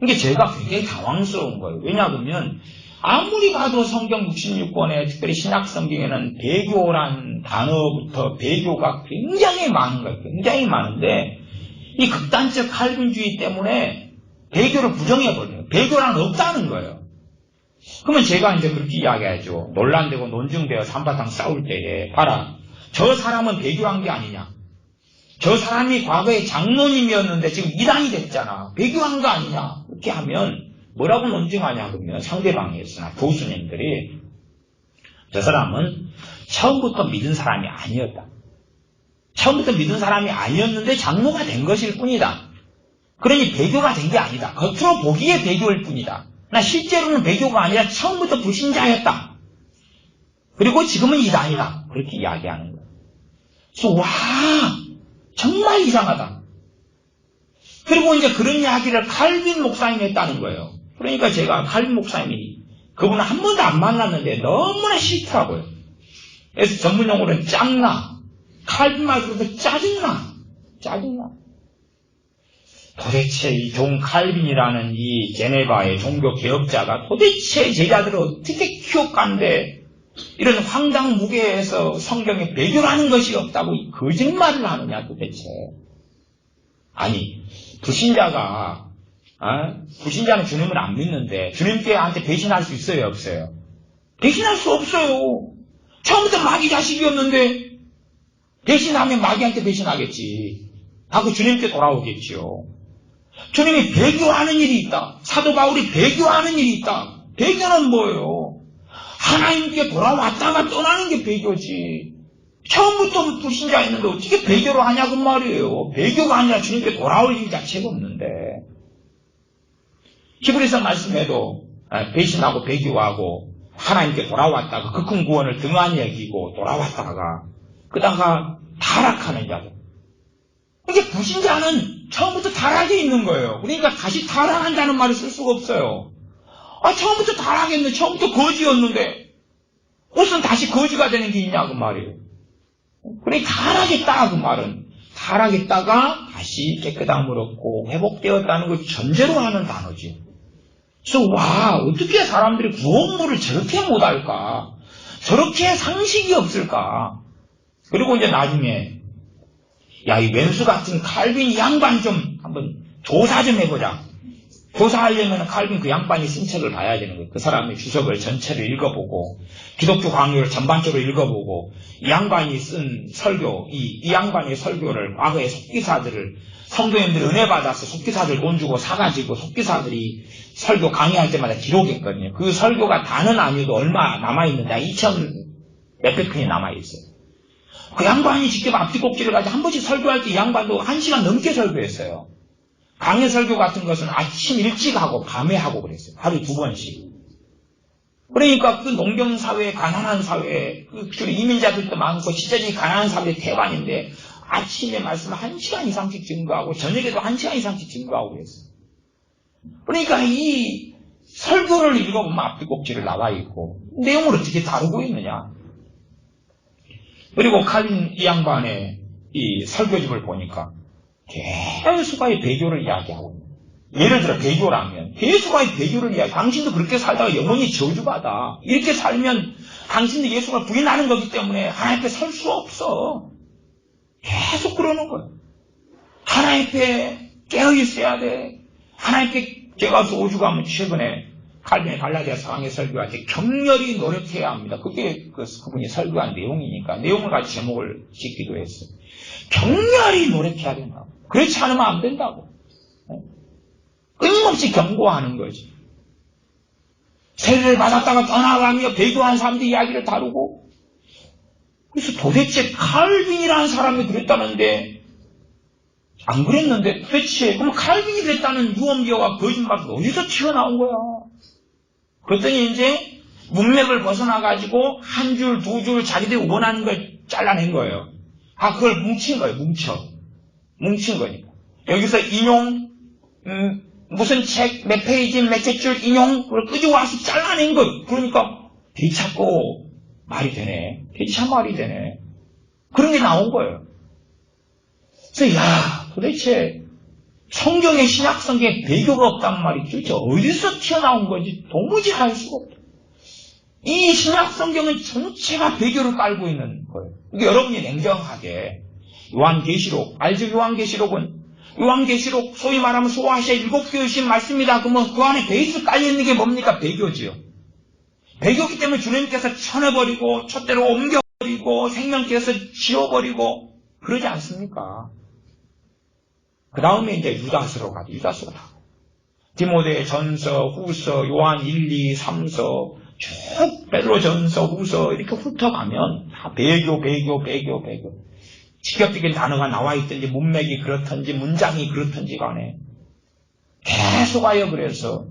이게 제가 굉장히 당황스러운 거예요. 왜냐하면 아무리 봐도 성경 66권에 특별히 신학 성경에는 배교란 단어부터 배교가 굉장히 많은 거예요. 굉장히 많은데 이 극단적 칼빈주의 때문에 배교를 부정해버려요. 배교란 없다는 거예요. 그러면 제가 이제 그렇게 이야기하죠. 논란되고 논증되어 한바탕 싸울 때에 봐라. 저 사람은 배교한 게 아니냐. 저 사람이 과거에 장로님이었는데 지금 이단이 됐잖아. 배교한 거 아니냐. 이렇게 하면 뭐라고 논증하냐 그러면 상대방이었으나 교수님들이 저 사람은 처음부터 믿은 사람이 아니었다. 처음부터 믿은 사람이 아니었는데 장로가 된 것일 뿐이다. 그러니 배교가 된 게 아니다. 겉으로 보기에 배교일 뿐이다. 나 실제로는 배교가 아니라 처음부터 불신자였다. 그리고 지금은 이단이다. 그렇게 이야기하는 거예요. 그래서 와 정말 이상하다. 그리고 이제 그런 이야기를 칼빈 목사님이 했다는 거예요. 그러니까 제가 칼빈 목사님이 그분을 한 번도 안 만났는데 너무나 싫더라고요. 그래서 전문용어로는 짱나. 칼빈 말 그래도 짜증나. 도대체 이 존 칼빈이라는 이 제네바의 종교 개혁자가 도대체 제자들을 어떻게 키워간데 이런 황당무계에서 성경에 배교라는 것이 없다고 거짓말을 하느냐 도대체. 아니 불신자는 주님을 안 믿는데 주님께한테 배신할 수 있어요 없어요? 배신할 수 없어요. 처음부터 마귀 자식이었는데 배신하면 마귀한테 배신하겠지. 하고 주님께 돌아오겠지요. 주님이 배교하는 일이 있다. 사도 바울이 배교하는 일이 있다. 배교는 뭐예요? 하나님께 돌아왔다가 떠나는 게 배교지. 처음부터 불신자였는데 어떻게 배교를 하냐고 말이에요. 배교가 아니라 주님께 돌아올 일 자체가 없는데. 히브리서 말씀에도 배신하고 배교하고 하나님께 돌아왔다가 그 큰 구원을 등한히 여기고 돌아왔다가 그다가 타락하는 자들. 이게 불신자는 처음부터 타락이 있는 거예요. 그러니까 다시 타락한다는 말을 쓸 수가 없어요. 처음부터 타락했는데 처음부터 거지였는데 무슨 다시 거지가 되는 게 있냐 그 말이에요. 그러니까 타락했다 그 말은 타락했다가 다시 깨끗함을 얻고 회복되었다는 걸 전제로 하는 단어지. 그래서 와 어떻게 사람들이 구원물을 저렇게 못할까? 저렇게 상식이 없을까? 그리고 이제 나중에 야, 이 왼수 같은 칼빈 이 양반 좀 한번 조사 좀 해보자. 조사하려면 칼빈 그 양반이 쓴 책을 봐야 되는 거예요. 그 사람의 주석을 전체를 읽어보고 기독교 강요를 전반적으로 읽어보고 이 양반이 쓴 설교, 이 양반의 설교를 과거의 속기사들을 성도님들이 은혜 받아서 속기사들 돈 주고 사가지고 속기사들이 설교 강의할 때마다 기록했거든요. 그 설교가 다는 아니어도 얼마 남아있는데 2,000 몇백 편이 남아있어요. 그 양반이 직접 앞뒤 꼭지를 가지고 한 번씩 설교할 때 이 양반도 1시간 넘게 설교했어요. 강의 설교 같은 것은 아침 일찍 하고 밤에 하고 그랬어요. 하루에 2번씩. 그러니까 그 농경사회, 가난한 사회, 그 이민자들도 많고 시절이 가난한 사회 대반인데 아침에 말씀 1시간 이상씩 증거하고 저녁에도 1시간 이상씩 증거하고 그랬어요. 그러니까 이 설교를 읽어보면 앞뒤 꼭지를 나와 있고 내용을 어떻게 다루고 있느냐. 그리고 칼빈 이 양반의 이 설교집을 보니까 계수가의 배교를 이야기하고 있는 거예요. 예를 들어 배교라면 계수가의 배교를 이야기. 당신도 그렇게 살다가 영원히 저주받아. 이렇게 살면 당신도 예수가 부인하는 거기 때문에 하나님 앞에 설 수 없어. 계속 그러는 거예요. 하나님 앞에 깨어 있어야 돼. 하나님 앞에 제가 5주 가면 최근에 칼빈의 갈라디아서 강의 설교할 때 격렬히 노력해야 합니다. 그게 그분이 설교한 내용이니까 내용을 가지고 제목을 짓기도 했어요. 격렬히 노력해야 된다고. 그렇지 않으면 안 된다고. 끊임없이 경고하는 거지. 세례를 받았다가 떠나가며 배교한 사람들 이야기를 다루고 그래서 도대체 칼빈이라는 사람이 그랬다는데 안 그랬는데 도대체 그럼 칼빈이 그랬다는 유언비어가 거짓말은 어디서 튀어나온 거야? 그랬더니 이제 문맥을 벗어나가지고 한 줄, 두 줄 자기들이 원하는 걸 잘라낸 거예요. 다 그걸 뭉친 거예요. 뭉친 거니까. 여기서 인용, 무슨 책, 몇 페이지, 몇째 줄 인용, 그걸 끄집어와서 잘라낸 거예요. 그러니까 되찾고 말이 되네. 되찾 말이 되네. 그런 게 나온 거예요. 그래서 도대체 성경에, 신약 성경에 배교가 없단 말이 도대체 어디서 튀어나온 건지 도무지 알 수가 없다. 이 신약 성경은 전체가 배교를 깔고 있는 거예요. 그러니까 여러분이 냉정하게 요한계시록, 알죠? 요한계시록 소위 말하면 소아시아 7교의 말씀이다. 그러면 그 안에 베이스 깔려있는 게 뭡니까? 배교지요. 배교기 때문에 주님께서 쳐내버리고 촛대로 옮겨버리고 생명께서 지워버리고 그러지 않습니까? 그 다음에 이제 유다서로 가죠. 유다서로 다. 디모데 전서, 후서, 요한 1, 2, 3서 쭉 베드로 전서, 후서 이렇게 훑어가면 다 배교. 직접적인 단어가 나와 있든지 문맥이 그렇든지 문장이 그렇든지 간에 계속하여 그래서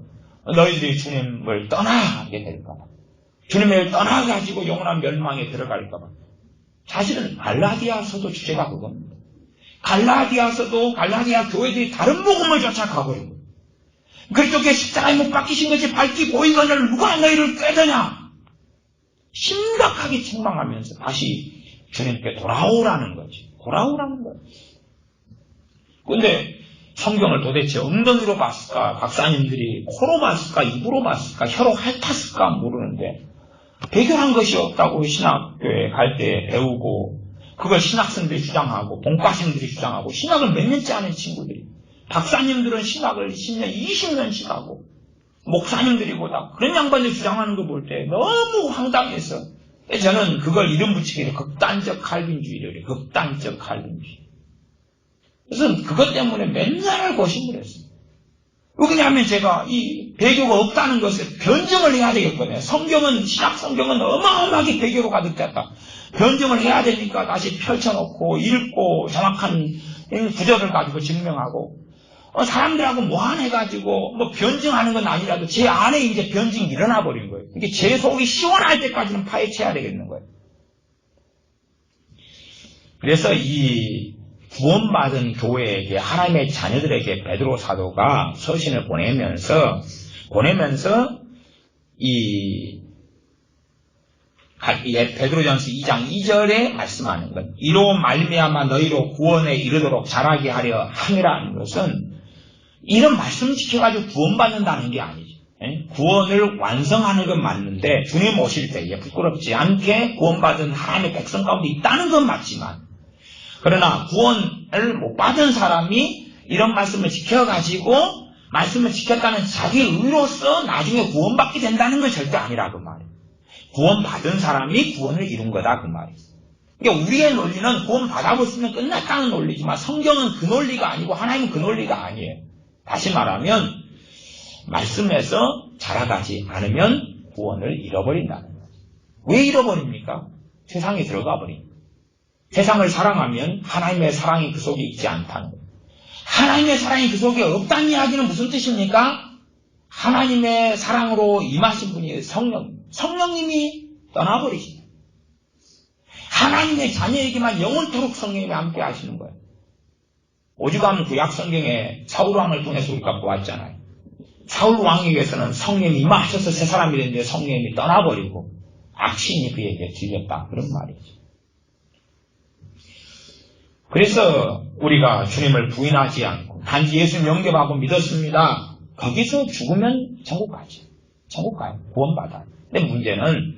너희들이 주님을 떠나게 될까봐, 주님을 떠나가지고 영원한 멸망에 들어갈까봐. 사실은 갈라디아서도 주제가 그겁니다. 갈라디아서도 갈라디아 교회들이 다른 복음을 쫓아가버리고, 그쪽에 십자가에 못 박히신 것이 밝히 보이거늘 누가 너희를 꾀더냐, 심각하게 책망하면서 다시 주님께 돌아오라는 거지. 돌아오라는 거지. 근데 성경을 도대체 엉덩이로 봤을까, 박사님들이 코로 봤을까, 입으로 봤을까, 혀로 핥았을까 모르는데 배교한 것이 없다고 신학교에 갈 때 배우고, 그걸 신학생들이 주장하고 본과생들이 주장하고, 신학을 몇 년째 하는 친구들이, 박사님들은 신학을 10년, 20년씩 하고, 목사님들이고 다 그런 양반들 주장하는 거 볼 때 너무 황당해서 저는 그걸 이름 붙이기를 극단적 칼빈주의를 해요. 극단적 칼빈주의. 그래서 그것 때문에 맨날 고심을 했어요. 왜냐하면 제가 이 배교가 없다는 것을 변증을 해야 되겠거든요. 성경은, 신약 성경은 어마어마하게 배교로 가득했다. 변증을 해야 되니까 다시 펼쳐놓고 읽고 정확한 구절을 가지고 증명하고, 사람들하고 모함해가지고 뭐 변증하는 건 아니라도 제 안에 이제 변증이 일어나 버린 거예요. 이게 제 속이 시원할 때까지는 파헤쳐야 되겠는 거예요. 그래서 이 구원받은 교회에게, 하나님의 자녀들에게 베드로 사도가 서신을 보내면서 이 베드로전서 2장 2절에 말씀하는 것, 이로 말미암아 너희로 구원에 이르도록 자라게 하려 함이라는 것은 이런 말씀 지켜가지고 구원받는다는 게 아니죠. 구원을 완성하는 건 맞는데, 주님 오실 때에 부끄럽지 않게 구원받은 하나님의 백성 가운데 있다는 건 맞지만, 그러나 구원을 못 받은 사람이 이런 말씀을 지켜가지고 말씀을 지켰다는 자기 의로서 나중에 구원받게 된다는 건 절대 아니라 그 말이에요. 구원받은 사람이 구원을 이룬 거다 그 말이에요. 그러니까 우리의 논리는 구원 받아보시면 끝났다는 논리지만, 성경은 그 논리가 아니고 하나님은 그 논리가 아니에요. 다시 말하면 말씀에서 자라가지 않으면 구원을 잃어버린다는 거죠. 왜 잃어버립니까? 세상에 들어가 버립니다. 세상을 사랑하면 하나님의 사랑이 그 속에 있지 않다는 거예요. 하나님의 사랑이 그 속에 없다는 이야기는 무슨 뜻입니까? 하나님의 사랑으로 임하신 분이 성령님이 떠나버리시다. 하나님의 자녀에게만 영원토록 성령님이 함께 하시는 거예요. 오죽하면 구약 성경에 사울 왕을 통해서 우리가 보았잖아요. 사울 왕에게서는 성령님이 임하셔서 새 사람이 됐는데 성령님이 떠나버리고 악신이 그에게 들렸다, 그런 말이죠. 그래서 우리가 주님을 부인하지 않고 단지 예수 영접하고 믿었습니다. 거기서 죽으면 천국 가죠. 천국 가요. 구원받아요. 근데 문제는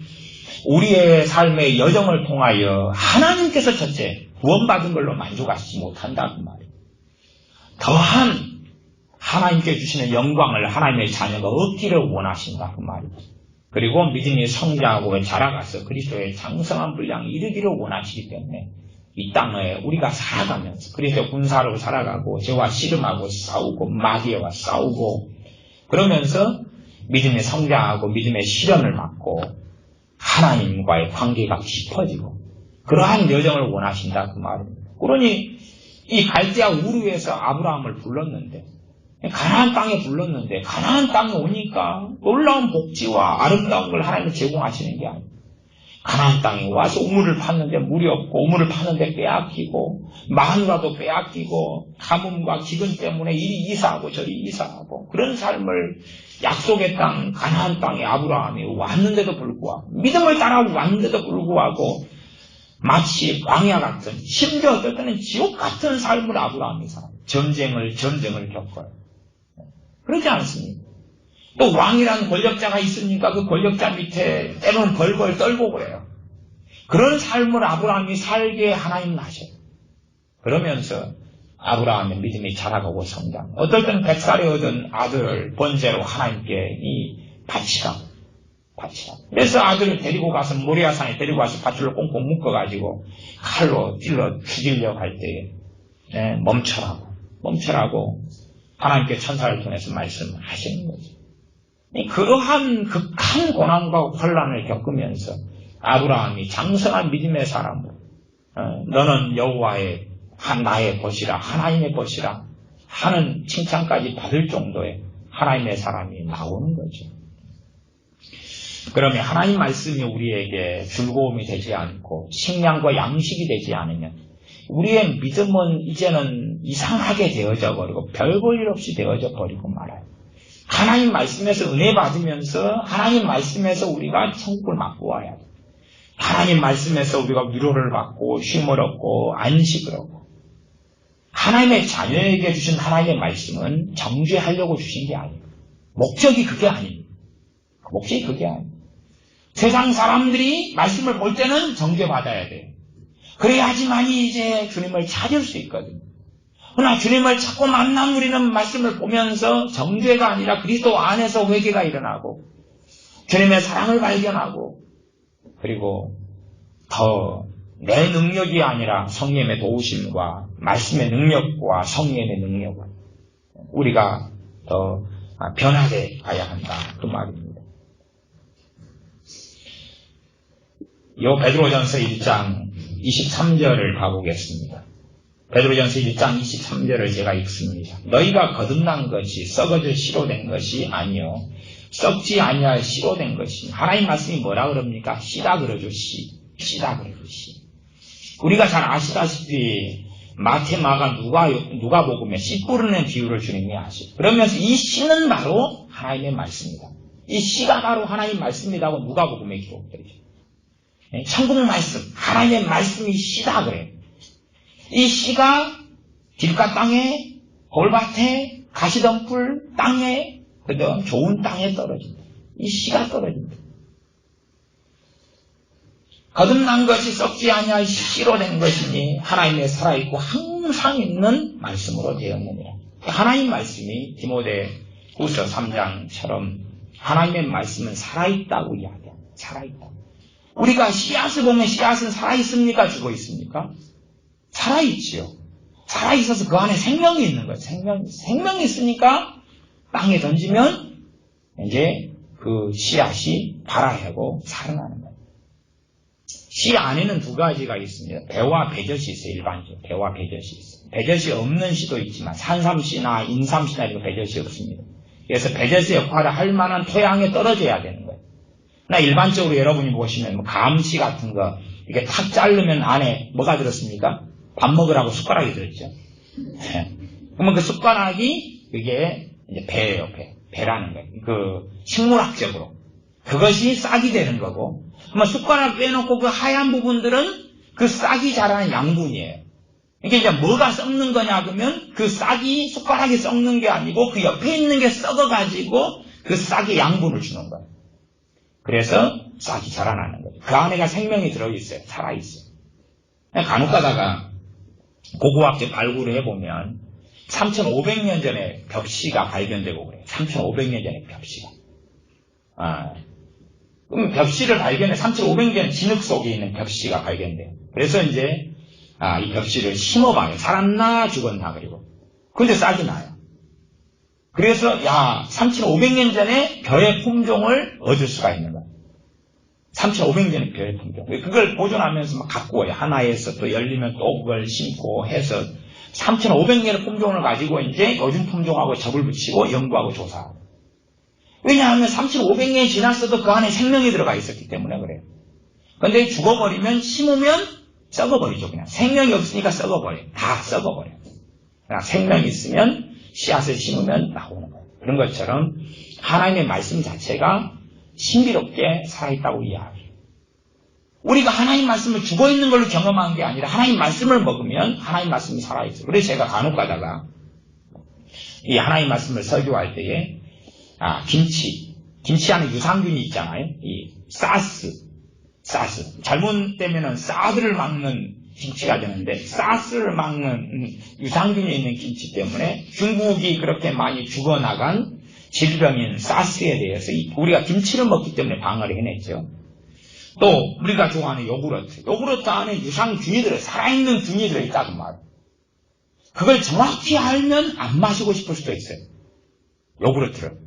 우리의 삶의 여정을 통하여 하나님께서 첫째 구원받은 걸로 만족하시지 못한다 그 말이에요. 더한 하나님께 주시는 영광을 하나님의 자녀가 얻기를 원하신다 그 말이에요. 그리고 믿음이 성장하고 자라가서 그리스도의 장성한 분량에 이르기를 원하시기 때문에 이 땅에 우리가 살아가면서 그리스도 군사로 살아가고 죄와 씨름하고 싸우고 마귀와 싸우고 그러면서 믿음이 성장하고 믿음의 시련을 받고 하나님과의 관계가 깊어지고 그러한 여정을 원하신다 그 말입니다. 그러니 이 갈대아 우르에서 아브라함을 불렀는데, 가나안 땅에 불렀는데 가나안 땅에 오니까 놀라운 복지와 아름다운 걸 하나님이 제공하시는 게 아니에요. 가나안 땅에 와서 우물을 팠는데 물이 없고 우물을 팠는데 빼앗기고 마누라도 빼앗기고 가뭄과 기근 때문에 이리 이사하고 저리 이사하고 그런 삶을 약속의 땅 가나안 땅에 아브라함이 왔는데도 불구하고 믿음을 따라하고 왔는데도 불구하고 마치 광야 같은 심지어 어떨 때는 지옥 같은 삶을 아브라함이 살아요. 전쟁을 겪어요. 그렇지 않습니까? 또 왕이라는 권력자가 있으니까 그 권력자 밑에 때로는 벌벌 떨고 그래요. 그런 삶을 아브라함이 살게 하나님 나셔요. 그러면서 아브라함의 믿음이 자라가고 성장. 어떨 때는 100살에 얻은 아들을 번제로 하나님께 바치라. 그래서 아들을 데리고 가서 모리아산에 데리고 가서 밧줄로 꽁꽁 묶어가지고 칼로 찔러 죽이려고 할 때에 멈춰라고 하나님께 천사를 통해서 말씀하시는 거죠. 그러한 극한 고난과 혼란을 겪으면서 아브라함이 장성한 믿음의 사람으로 너는 여호와의 나의 벗이라 하나님의 벗이라 하는 칭찬까지 받을 정도의 하나님의 사람이 나오는 거죠. 그러면 하나님 말씀이 우리에게 즐거움이 되지 않고 식량과 양식이 되지 않으면 우리의 믿음은 이제는 이상하게 되어져 버리고 별 볼 일 없이 되어져 버리고 말아요. 하나님 말씀에서 은혜 받으면서 하나님 말씀에서 우리가 천국을 맛보아야 돼. 하나님 말씀에서 우리가 위로를 받고 쉼을 얻고 안식을 얻고 하나님의 자녀에게 주신 하나님의 말씀은 정죄하려고 주신 게 아니에요. 목적이 그게 아닙니다. 세상 사람들이 말씀을 볼 때는 정죄받아야 돼요. 그래야지만이 이제 주님을 찾을 수 있거든요. 그러나 주님을 찾고 만난 우리는 말씀을 보면서 정죄가 아니라 그리스도 안에서 회개가 일어나고 주님의 사랑을 발견하고 그리고 더 내 능력이 아니라 성령의 도우심과 말씀의 능력과 성령의 능력을 우리가 더 변하게 가야 한다. 그 말입니다. 베드로전서 1장 23절을 가보겠습니다. 베드로전서 1장 23절을 제가 읽습니다. 너희가 거듭난 것이 썩어져 씨로 된 것이 아니요 썩지 아니할 씨로 된 것이. 하나님 말씀이 뭐라 그럽니까? 씨다 그러죠. 씨다 그러죠. 씨. 우리가 잘 아시다시피 마태, 마가, 누가복음에 씨 뿌리는 비유를 주님이 하시고 그러면서 이 씨는 바로 하나님의 말씀이다. 이 씨가 바로 하나님 말씀이라고 누가복음에 기록되죠. 천국 말씀, 하나님의 말씀이 씨다 그래요. 이 씨가 길가 땅에, 돌밭에, 가시덤불 땅에, 그죠? 좋은 땅에 떨어진다. 이 씨가 떨어진다. 거듭난 것이 썩지 아니할 씨로 된 것이니 하나님의 살아있고 항상 있는 말씀으로 되었느니라. 하나님 말씀이 디모데후서 3장처럼 하나님의 말씀은 살아있다고 이야기합니다. 살아있다. 우리가 씨앗을 보면 씨앗은 살아있습니까? 죽어 있습니까? 살아있지요. 살아있어서 그 안에 생명이 있는 거예요. 생명이 있으니까 땅에 던지면 이제 그 씨앗이 발아하고 살아나는 거예요. 씨 안에는 두 가지가 있습니다. 배와 배젖이 있어요. 일반적으로 배와 배젖이 있어요. 배젖이 없는 씨도 있지만 산삼씨나 인삼씨나 이런 배젖이 없습니다. 그래서 배젖의 역할을 할 만한 토양에 떨어져야 되는 거예요. 나 일반적으로 여러분이 보시면 뭐 감씨 같은 거 이게 탁 자르면 안에 뭐가 들었습니까? 밥 먹으라고 숟가락이 들었죠. 그러면 그 숟가락이 그게 이제 배예요. 배라는 거예요. 그 식물학적으로 그것이 싹이 되는 거고, 그러면 숟가락 빼놓고 그 하얀 부분들은 그 싹이 자라는 양분이에요. 이게 이제 뭐가 썩는 거냐 그러면 그 싹이 숟가락이 썩는 게 아니고 그 옆에 있는 게 썩어가지고 그 싹이 양분을 주는 거예요. 그래서 싹이 자라나는 거예요. 그 안에가 생명이 들어있어요. 살아있어요. 간혹 가다가 고고학적 발굴을 해보면 3,500년 전에 벽시가 발견되고 그래요. 3,500년 전에 벽시가. 그럼 벽시를 발견해 3,500년 전 진흙 속에 있는 벽시가 발견돼요. 그래서 이제 이 벽시를 심어봐요. 살았나 죽었나 그리고. 근데 싹이 나요. 그래서 3,500년 전에 벼의 품종을 얻을 수가 있는 거예요. 3,500년 전에 벼의 품종. 그걸 보존하면서 막 갖고 와요. 하나에서 또 열리면 또 그걸 심고 해서 3,500년의 품종을 가지고 이제 요즘 품종하고 접을 붙이고 연구하고 조사하고. 왜냐하면 3,500년이 지났어도 그 안에 생명이 들어가 있었기 때문에 그래요. 근데 죽어버리면 심으면 썩어버리죠. 그냥 생명이 없으니까 썩어버려요. 다 썩어버려요. 그냥 생명이 있으면 씨앗을 심으면 나오는 거예요. 그런 것처럼 하나님의 말씀 자체가 신비롭게 살아있다고 이야기해요. 우리가 하나님 말씀을 죽어있는 걸로 경험한 게 아니라 하나님 말씀을 먹으면 하나님 말씀이 살아있어요. 그래서 제가 간혹 가다가 이 하나님 말씀을 설교할 때에 김치 안에 유산균이 있잖아요. 이 사스 잘못되면은 사드를 막는 김치가 되는데 사스를 막는 유산균이 있는 김치 때문에 중국이 그렇게 많이 죽어나간 질병인 사스에 대해서 우리가 김치를 먹기 때문에 방어를 해냈죠. 또 우리가 좋아하는 요구르트 안에 유산균이 살아있는 균이 들어있다고 말이에요. 그걸 정확히 알면 안 마시고 싶을 수도 있어요. 요구르트를.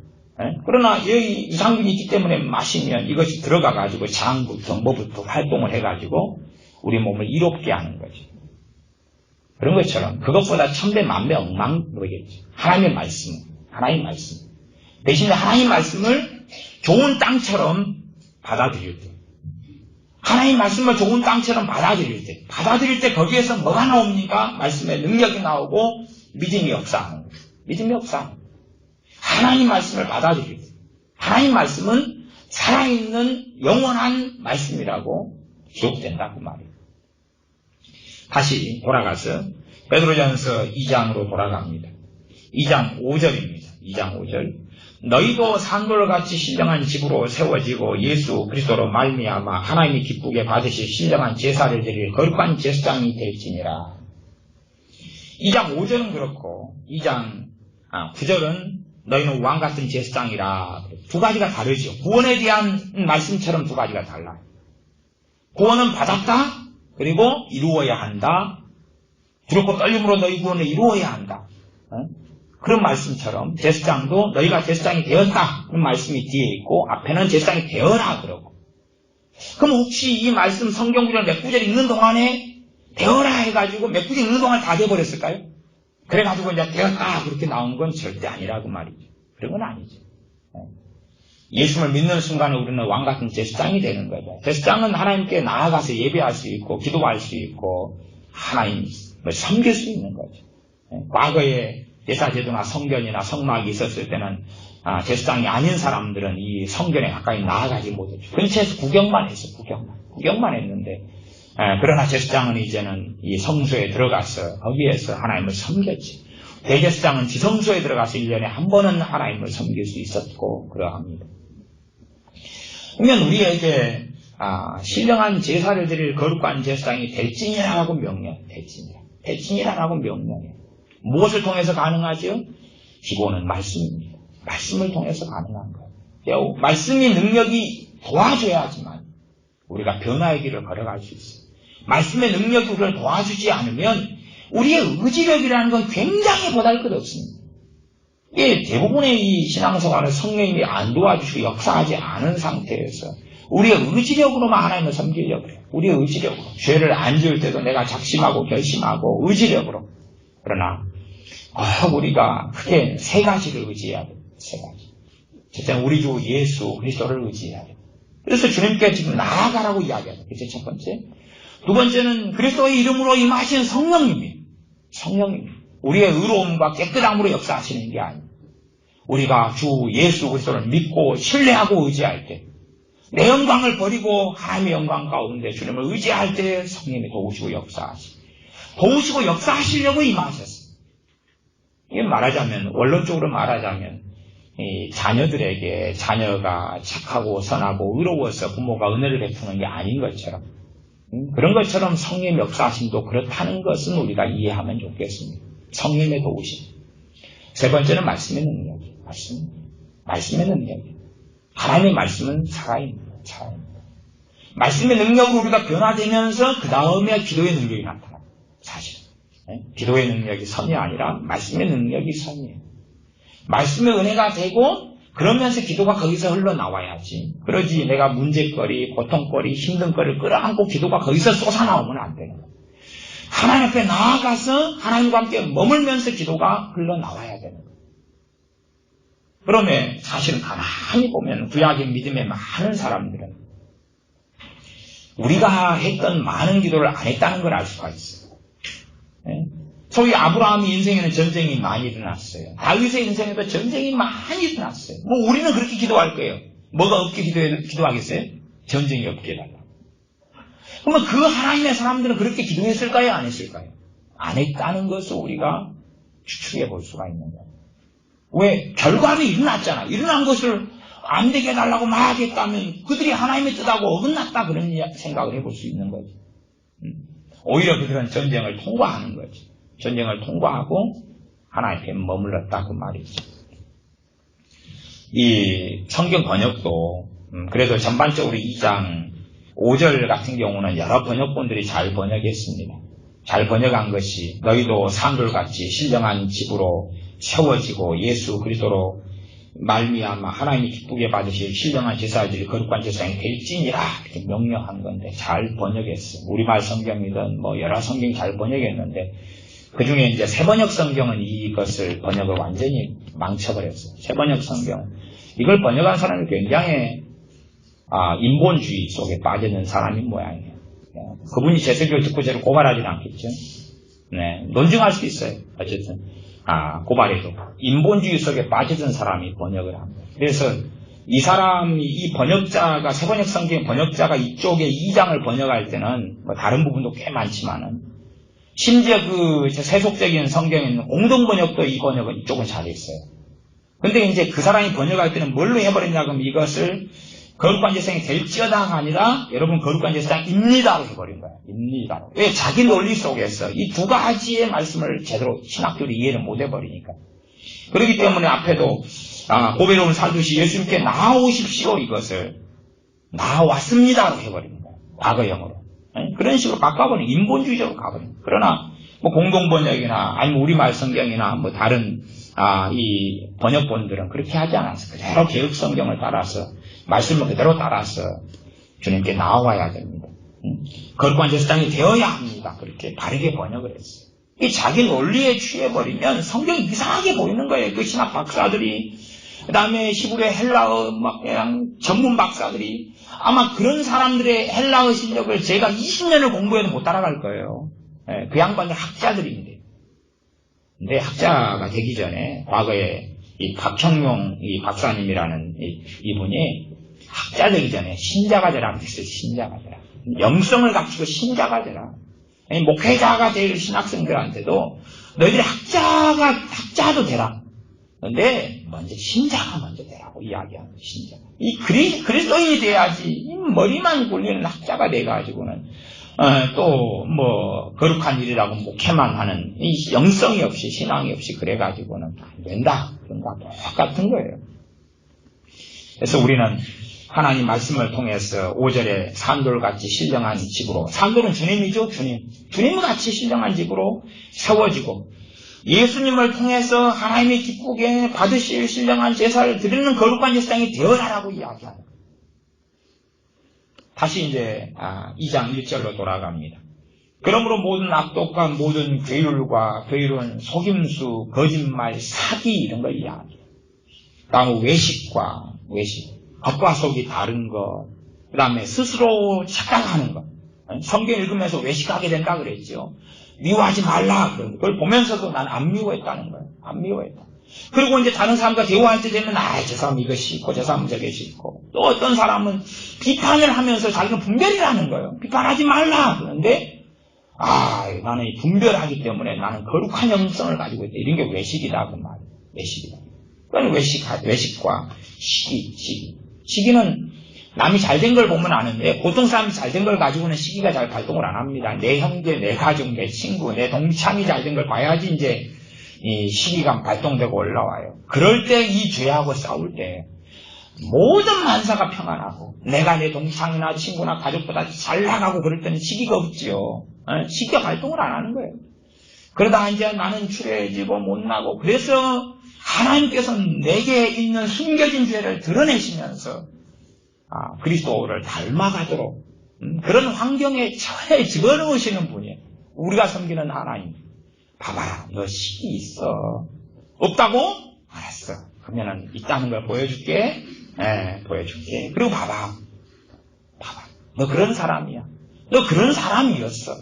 그러나 여기 유산균이 있기 때문에 마시면 이것이 들어가가지고 장부터 뭐부터 활동을 해가지고 우리 몸을 이롭게 하는 거죠. 그런 것처럼 그것보다 천배 만배 억만 모르겠죠. 하나님의 말씀. 대신에 하나님 말씀을 좋은 땅처럼 받아들일 때, 하나님 말씀을 좋은 땅처럼 받아들일 때 거기에서 뭐가 나옵니까? 말씀의 능력이 나오고 믿음이 역사하는 거예요. 믿음이 역사하는 거예요. 하나님 말씀을 받아들일 때, 하나님 말씀은 살아있는 영원한 말씀이라고 기록된다고 말이에요. 다시 돌아가서 베드로전서 2장으로 돌아갑니다. 2장 5절입니다. 2장 5절. 너희도 산돌같이 신령한 집으로 세워지고 예수 그리스도로 말미암아 하나님이 기쁘게 받으실 신령한 제사를 드릴 거룩한 제사장이 될지니라. 2장 5절은 그렇고 2장 9절은 너희는 왕같은 제사장이라. 두 가지가 다르죠. 구원에 대한 말씀처럼 두 가지가 달라요. 구원은 받았다. 그리고 이루어야 한다. 두렵고 떨림으로 너희 구원을 이루어야 한다. 그런 말씀처럼 제사장도 너희가 제사장이 되었다. 그런 말씀이 뒤에 있고 앞에는 제사장이 되어라 그러고. 그럼 혹시 이 말씀 성경 구절 몇 구절 읽는 동안에 되어라 해가지고 몇 구절 읽는 동안에 다 돼버렸을까요? 그래가지고 이제 되었다 그렇게 나온 건 절대 아니라고 말이죠. 그런 건 아니죠. 예수를 믿는 순간에 우리는 왕같은 제사장이 되는 거죠. 제사장은 하나님께 나아가서 예배할 수 있고 기도할 수 있고 하나님을 섬길 수 있는 거죠. 과거에 제사제도나 성견이나 성막이 있었을 때는 제사장이 아닌 사람들은 이 성견에 가까이 나아가지 못했죠. 근처에서 구경만 했어. 구경만 했는데 그러나 제사장은 이제는 이 성소에 들어가서 거기에서 하나님을 섬겼지. 대제사장은 지성소에 들어가서 1년에 한 번은 하나님을 섬길 수 있었고 그러합니다. 그러면 우리에게 신령한 제사를 드릴 거룩한 제사장이 될지니라고 명령. 될지니라고 명령해요. 무엇을 통해서 가능하죠? 기본은 말씀입니다. 말씀을 통해서 가능한 거예요. 말씀의 능력이 도와줘야지만 우리가 변화의 길을 걸어갈 수 있어요. 말씀의 능력이 우리를 도와주지 않으면 우리의 의지력이라는 건 굉장히 보잘것없습니다. 이게 대부분의 이 신앙생활은 성령님이 안 도와주시고 역사하지 않은 상태에서 우리의 의지력으로만 하나님을 섬기려고 해요. 우리의 의지력으로. 죄를 안 지을 때도 내가 작심하고 결심하고 의지력으로. 그러나 우리가 크게 세 가지를 의지해야 돼요. 세 가지. 첫째는 우리 주 예수 그리스도를 의지해야 돼요. 그래서 주님께 지금 나아가라고 이야기해요. 그게 첫 번째. 두 번째는 그리스도의 이름으로 임하신 성령님이에요. 우리의 의로움과 깨끗함으로 역사하시는 게 아니에요. 우리가 주 예수 그리스도를 믿고 신뢰하고 의지할 때 내 영광을 버리고 하나님의 영광 가운데 주님을 의지할 때 성령님이 도우시고 역사하시려고 임하셨어요. 이게 말하자면 원론적으로 말하자면 이 자녀들에게 자녀가 착하고 선하고 의로워서 부모가 은혜를 베푸는 게 아닌 것처럼 그런 것처럼 성령의 역사하심도 그렇다는 것은 우리가 이해하면 좋겠습니다. 성령의 도우심. 세 번째는 말씀의 능력이에요. 말씀의 능력이에요. 하나님의 말씀은 살아있는 거예요. 말씀의 능력으로 우리가 변화되면서 그 다음에 기도의 능력이 나타납니다. 사실. 기도의 능력이 선이 아니라 말씀의 능력이 선이에요. 말씀의 은혜가 되고 그러면서 기도가 거기서 흘러나와야지. 그러지 내가 문제거리, 고통거리, 힘든거리를 끌어안고 기도가 거기서 쏟아나오면 안 되는 거예요. 하나님 앞에 나아가서 하나님과 함께 머물면서 기도가 흘러나와야 되는 거예요. 그러면 사실은 가만히 보면 구약의 믿음의 많은 사람들은 우리가 했던 많은 기도를 안 했다는 걸 알 수가 있어요. 소위 아브라함의 인생에는 전쟁이 많이 일어났어요. 다윗의 인생에도 전쟁이 많이 일어났어요. 뭐 우리는 그렇게 기도할 거예요. 뭐가 없게 기도하겠어요? 전쟁이 없게 해달라고. 그러면 그 하나님의 사람들은 그렇게 기도했을까요? 안 했을까요? 안 했다는 것을 우리가 추측해 볼 수가 있는 거예요. 왜? 결과는 일어났잖아. 일어난 것을 안 되게 해달라고 막 했다면 그들이 하나님의 뜻하고 어긋났다 그런 생각을 해볼 수 있는 거죠. 오히려 그들은 전쟁을 통과하는 거죠. 전쟁을 통과하고 하나님께 머물렀다 그 말이죠. 이 성경 번역도 그래도 전반적으로 2장 5절 같은 경우는 여러 번역본들이 잘 번역했습니다. 잘 번역한 것이 너희도 산돌같이 신령한 집으로 세워지고 예수 그리스도로 말미암아 하나님이 기쁘게 받으실 신령한 제사들이 거룩한 제사장이 될지니라 이렇게 명령한 건데 잘 번역했어요. 우리말 성경이든 뭐 여러 성경이 잘 번역했는데 그 중에 이제 새번역 성경은 이것을 번역을 완전히 망쳐버렸어요. 새번역 성경 이걸 번역한 사람이 굉장히 인본주의 속에 빠져있는 사람인 모양이에요. 그분이 제 설교를 듣고 저를 고발하지는 않겠죠. 네, 논증할 수 있어요. 어쨌든 고발해도 인본주의 속에 빠져든 사람이 번역을 합니다. 그래서 이 사람이 이 번역자가 새번역 성경 번역자가 이쪽에 2장을 번역할 때는 뭐 다른 부분도 꽤 많지만은 심지어 그 세속적인 성경에 있는 공동 번역도 이 번역은 이쪽은 잘했어요. 근데 이제 그 사람이 번역할 때는 뭘로 해버렸냐 그러면 이것을 거룩한 제사장이 될지어다가 아니라 여러분 거룩한 제사장입니다로 해버린 거예요. 입니다로. 왜? 자기 논리 속에서 이 두 가지의 말씀을 제대로 신학적으로 이해를 못 해버리니까. 그렇기 때문에 앞에도 고배로운 살듯이 예수님께 나아오십시오 이것을 나아왔습니다로 해버린 거예요. 과거형으로. 그런 식으로 바꿔버리는 인본주의적으로 가버리는 거예요. 그러나 뭐 공동번역이나 아니면 우리말 성경이나 뭐 다른 이 번역본들은 그렇게 하지 않았어요. 그대로 개혁 성경을 따라서 말씀을 그대로 따라서 주님께 나와야 됩니다. 거룩한 제사장이 되어야 합니다. 그렇게 바르게 번역을 했어요. 이 자기 논리에 취해버리면 성경이 이상하게 보이는 거예요. 그 신학 박사들이 그 다음에 히브리 헬라어 막 그냥 전문 박사들이 아마 그런 사람들의 헬라어 실력을 제가 20년을 공부해도 못 따라갈 거예요. 그 양반들 학자들인데. 근데 학자가 되기 전에 과거에 이 박형용 이 박사님이라는 이분이 학자 되기 전에 신자가 되라 그랬어요. 신자가 되라. 영성을 갖추고 신자가 되라. 아니, 목회자가 될 신학생들한테도 너희들이 학자도 되라. 근데 먼저 신자가 먼저 되라고 이야기하는 신자. 이 그리스도인이 돼야지 이 머리만 굴리는 학자가 돼가지고는 또 뭐 거룩한 일이라고 목회만 하는 이 영성이 없이 신앙이 없이 그래가지고는 안 된다. 그런 거와 똑같은 거예요. 그래서 우리는 하나님 말씀을 통해서 5절에 산돌같이 신령한 집으로 산돌은 주님이죠. 주님같이 신령한 집으로 세워지고 예수님을 통해서 하나님이 기쁘게 받으실 신령한 제사를 드리는 거룩한 제사장이 되어라라고 이야기하는 거예요. 다시 이제 2장 1절로 돌아갑니다. 그러므로 모든 악독과 모든 괴율은 속임수, 거짓말, 사기 이런 걸 이야기해요. 다음 외식과 겉과 속이 다른 것, 그 다음에 스스로 착각하는 것. 성경 읽으면서 외식하게 된다 그랬죠. 미워하지 말라. 그걸 보면서도 난 안 미워했다는 거예요. 안 미워했다. 그리고 이제 다른 사람과 대화할 때 되면 저 사람 이거 싫고 저 사람 저게 싫고 또 어떤 사람은 비판을 하면서 자기는 분별을 하는 거예요. 비판하지 말라. 그런데 나는 분별하기 때문에 나는 거룩한 영성을 가지고 있다. 이런 게 외식이다. 그 말이에요. 외식이다. 그건 외식과 시기는 남이 잘된 걸 보면 아는데 보통 사람이 잘된 걸 가지고는 시기가 잘 발동을 안 합니다. 내 형제, 내 가족, 내 친구, 내 동창이 잘된 걸 봐야지 이제 이 시기가 발동되고 올라와요. 그럴 때 이 죄하고 싸울 때 모든 만사가 평안하고 내가 내 동창이나 친구나 가족보다 잘 나가고 그럴 때는 시기가 없지요. 시기가 발동을 안 하는 거예요. 그러다 이제 나는 추레해지고 못나고 그래서 하나님께서는 내게 있는 숨겨진 죄를 드러내시면서 그리스도를 닮아가도록 그런 환경에 처해 집어넣으시는 분이에요. 우리가 섬기는 하나님. 봐봐라, 너 시기 있어. 없다고? 알았어. 그러면은 있다는 걸 보여줄게. 보여줄게. 그리고 봐봐. 너 그런 사람이야. 너 그런 사람이었어.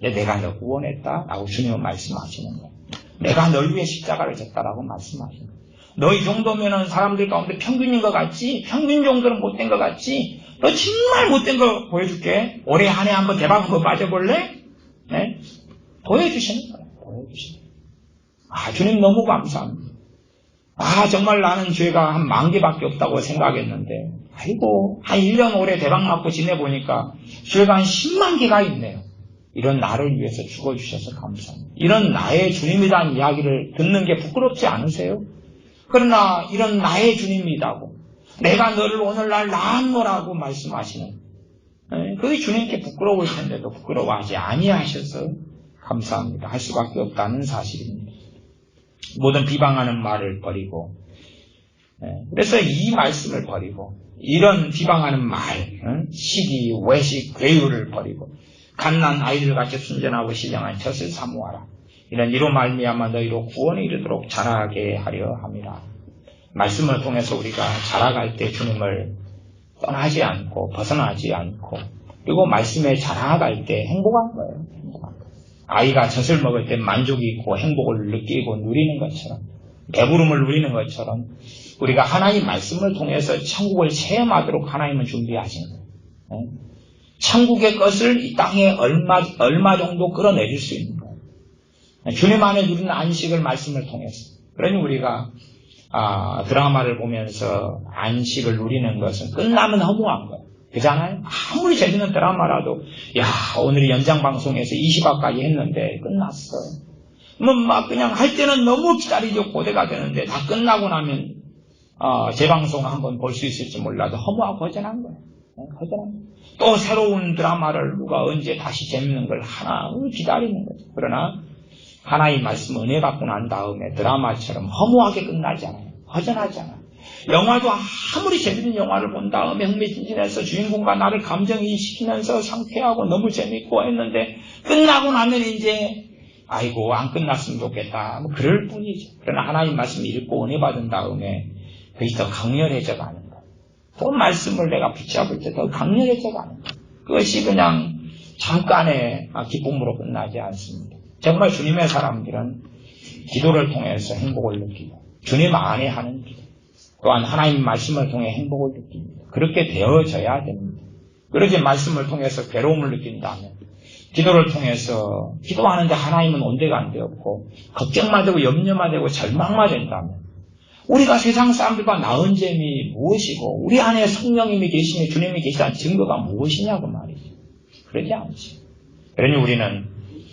내가 너 구원했다 라고 주님은 말씀하시는 거예요. 내가 널 위해 십자가를 졌다라고 말씀하시는 거예요. 너 이 정도면은 사람들 가운데 평균인 것 같지? 평균 정도는 못된 것 같지? 너 정말 못된 거 보여줄게. 올해 한 해 한번 대박 한번 빠져볼래? 네? 보여주시는 거예요. 보여주시는 거예요. 주님 너무 감사합니다. 정말 나는 죄가 한 10,000개밖에 없다고 생각했는데 아이고 한 1년 올해 대박 맞고 지내보니까 죄가 한 10만 개가 있네요. 이런 나를 위해서 죽어주셔서 감사합니다. 이런 나의 주님이라는 이야기를 듣는 게 부끄럽지 않으세요? 그러나 이런 나의 주님이라고 내가 너를 오늘날 낳았노라고 말씀하시는 그게 주님께 부끄러울 텐데도 부끄러워하지 아니하셔서 감사합니다. 할 수밖에 없다는 사실입니다. 모든 비방하는 말을 버리고 그래서 이 말씀을 버리고 이런 비방하는 말, 시기, 외식, 괴유를 버리고 갓난 아이들같이 순전하고 신령한 젖을 사모하라. 이로 말미암아 너희로 구원에 이르도록 자라게 하려 함이라. 말씀을 통해서 우리가 자라갈 때 주님을 떠나지 않고 벗어나지 않고 그리고 말씀에 자라갈 때 행복한 거예요. 행복한 거예요. 아이가 젖을 먹을 때 만족이 있고 행복을 느끼고 누리는 것처럼 배부름을 누리는 것처럼 우리가 하나님 말씀을 통해서 천국을 체험하도록 하나님은 준비하신 거예요. 천국의 것을 이 땅에 얼마 정도 끌어내릴 수 있는 거예요. 주님 안에 누리는 안식을 말씀을 통해서. 그러니 우리가 드라마를 보면서 안식을 누리는 것은 끝나면 허무한 거예요. 그잖아요? 아무리 재밌는 드라마라도 오늘 연장방송에서 20화까지 했는데 끝났어. 막 그냥 할 때는 너무 기다리죠. 고대가 되는데 다 끝나고 나면 재방송 한번 볼 수 있을지 몰라도 허무하고 허전한 거예요. 허전한 거예요. 또 새로운 드라마를 누가 언제 다시 재밌는 걸 하나 기다리는 거죠. 그러나 하나의 말씀 은혜 받고 난 다음에 드라마처럼 허무하게 끝나지 않아요. 허전하지 않아요. 영화도 아무리 재밌는 영화를 본 다음에 흥미진진해서 주인공과 나를 감정이입시키면서 상쾌하고 너무 재밌고 했는데 끝나고 나면 이제 아이고 안 끝났으면 좋겠다 그럴 뿐이죠. 그러나 하나님 말씀 읽고 은혜 받은 다음에 그게 더 강렬해져 가는 거예요. 그 말씀을 내가 붙잡을 때 더 강렬해져 가는 거예요. 그것이 그냥 잠깐의 기쁨으로 끝나지 않습니다. 정말 주님의 사람들은 기도를 통해서 행복을 느끼고 주님 안에 하는 기도 또한 하나님 말씀을 통해 행복을 느낍니다. 그렇게 되어져야 됩니다. 그러지 말씀을 통해서 괴로움을 느낀다면 기도를 통해서 기도하는데 하나님은 온데간데 없고 걱정만 되고 염려만 되고 절망만 된다면 우리가 세상 사람들과 나은 점이 무엇이고 우리 안에 성령님이 계시니 주님이 계시다는 증거가 무엇이냐고 말이죠. 그러지 않지. 그러니 우리는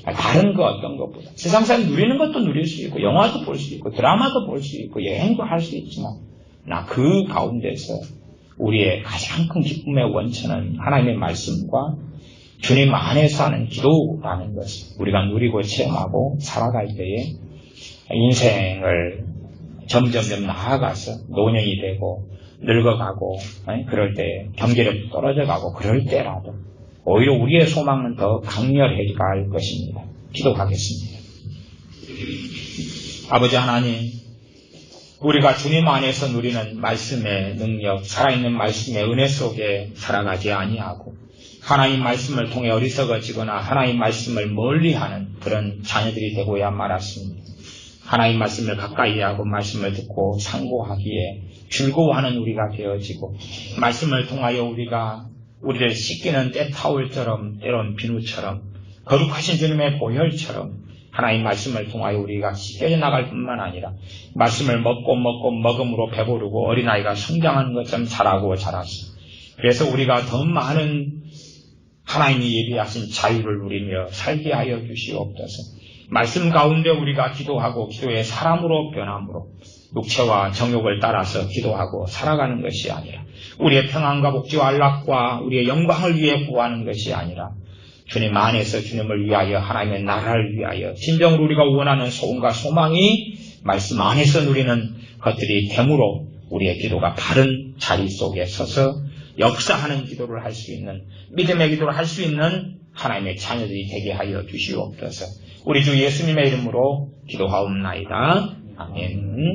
다른 거 어떤 것보다 세상 사람 누리는 것도 누릴 수 있고 영화도 볼 수 있고 드라마도 볼 수 있고 여행도 할 수 있지만 그 가운데서 우리의 가장 큰 기쁨의 원천은 하나님의 말씀과 주님 안에서 하는 기도라는 것을 우리가 누리고 체험하고 살아갈 때에 인생을 점점점 나아가서 노년이 되고 늙어가고 그럴 때 경제력도 떨어져가고 그럴 때라도 오히려 우리의 소망은 더 강렬해 갈 것입니다. 기도하겠습니다. 아버지 하나님, 우리가 주님 안에서 누리는 말씀의 능력, 살아있는 말씀의 은혜 속에 살아가지 아니하고 하나님 말씀을 통해 어리석어지거나 하나님 말씀을 멀리하는 그런 자녀들이 되고야 말았습니다. 하나님 말씀을 가까이 하고 말씀을 듣고 상고하기에 즐거워하는 우리가 되어지고 말씀을 통하여 우리가 우리를 씻기는 때타올처럼 때론 비누처럼 거룩하신 주님의 보혈처럼 하나님 말씀을 통하여 우리가 씻겨져 나갈 뿐만 아니라 말씀을 먹고 먹음으로 배부르고 어린아이가 성장하는 것처럼 자라고 자라서 그래서 우리가 더 많은 하나님이 예비하신 자유를 누리며 살게 하여 주시옵소서. 말씀 가운데 우리가 기도하고 기도의 사람으로 변함으로 육체와 정욕을 따라서 기도하고 살아가는 것이 아니라 우리의 평안과 복지와 안락과 우리의 영광을 위해 구하는 것이 아니라 주님 안에서 주님을 위하여 하나님의 나라를 위하여 진정으로 우리가 원하는 소원과 소망이 말씀 안에서 누리는 것들이 되므로 우리의 기도가 바른 자리 속에 서서 역사하는 기도를 할 수 있는 믿음의 기도를 할 수 있는 하나님의 자녀들이 되게 하여 주시옵소서. 우리 주 예수님의 이름으로 기도하옵나이다. 아멘.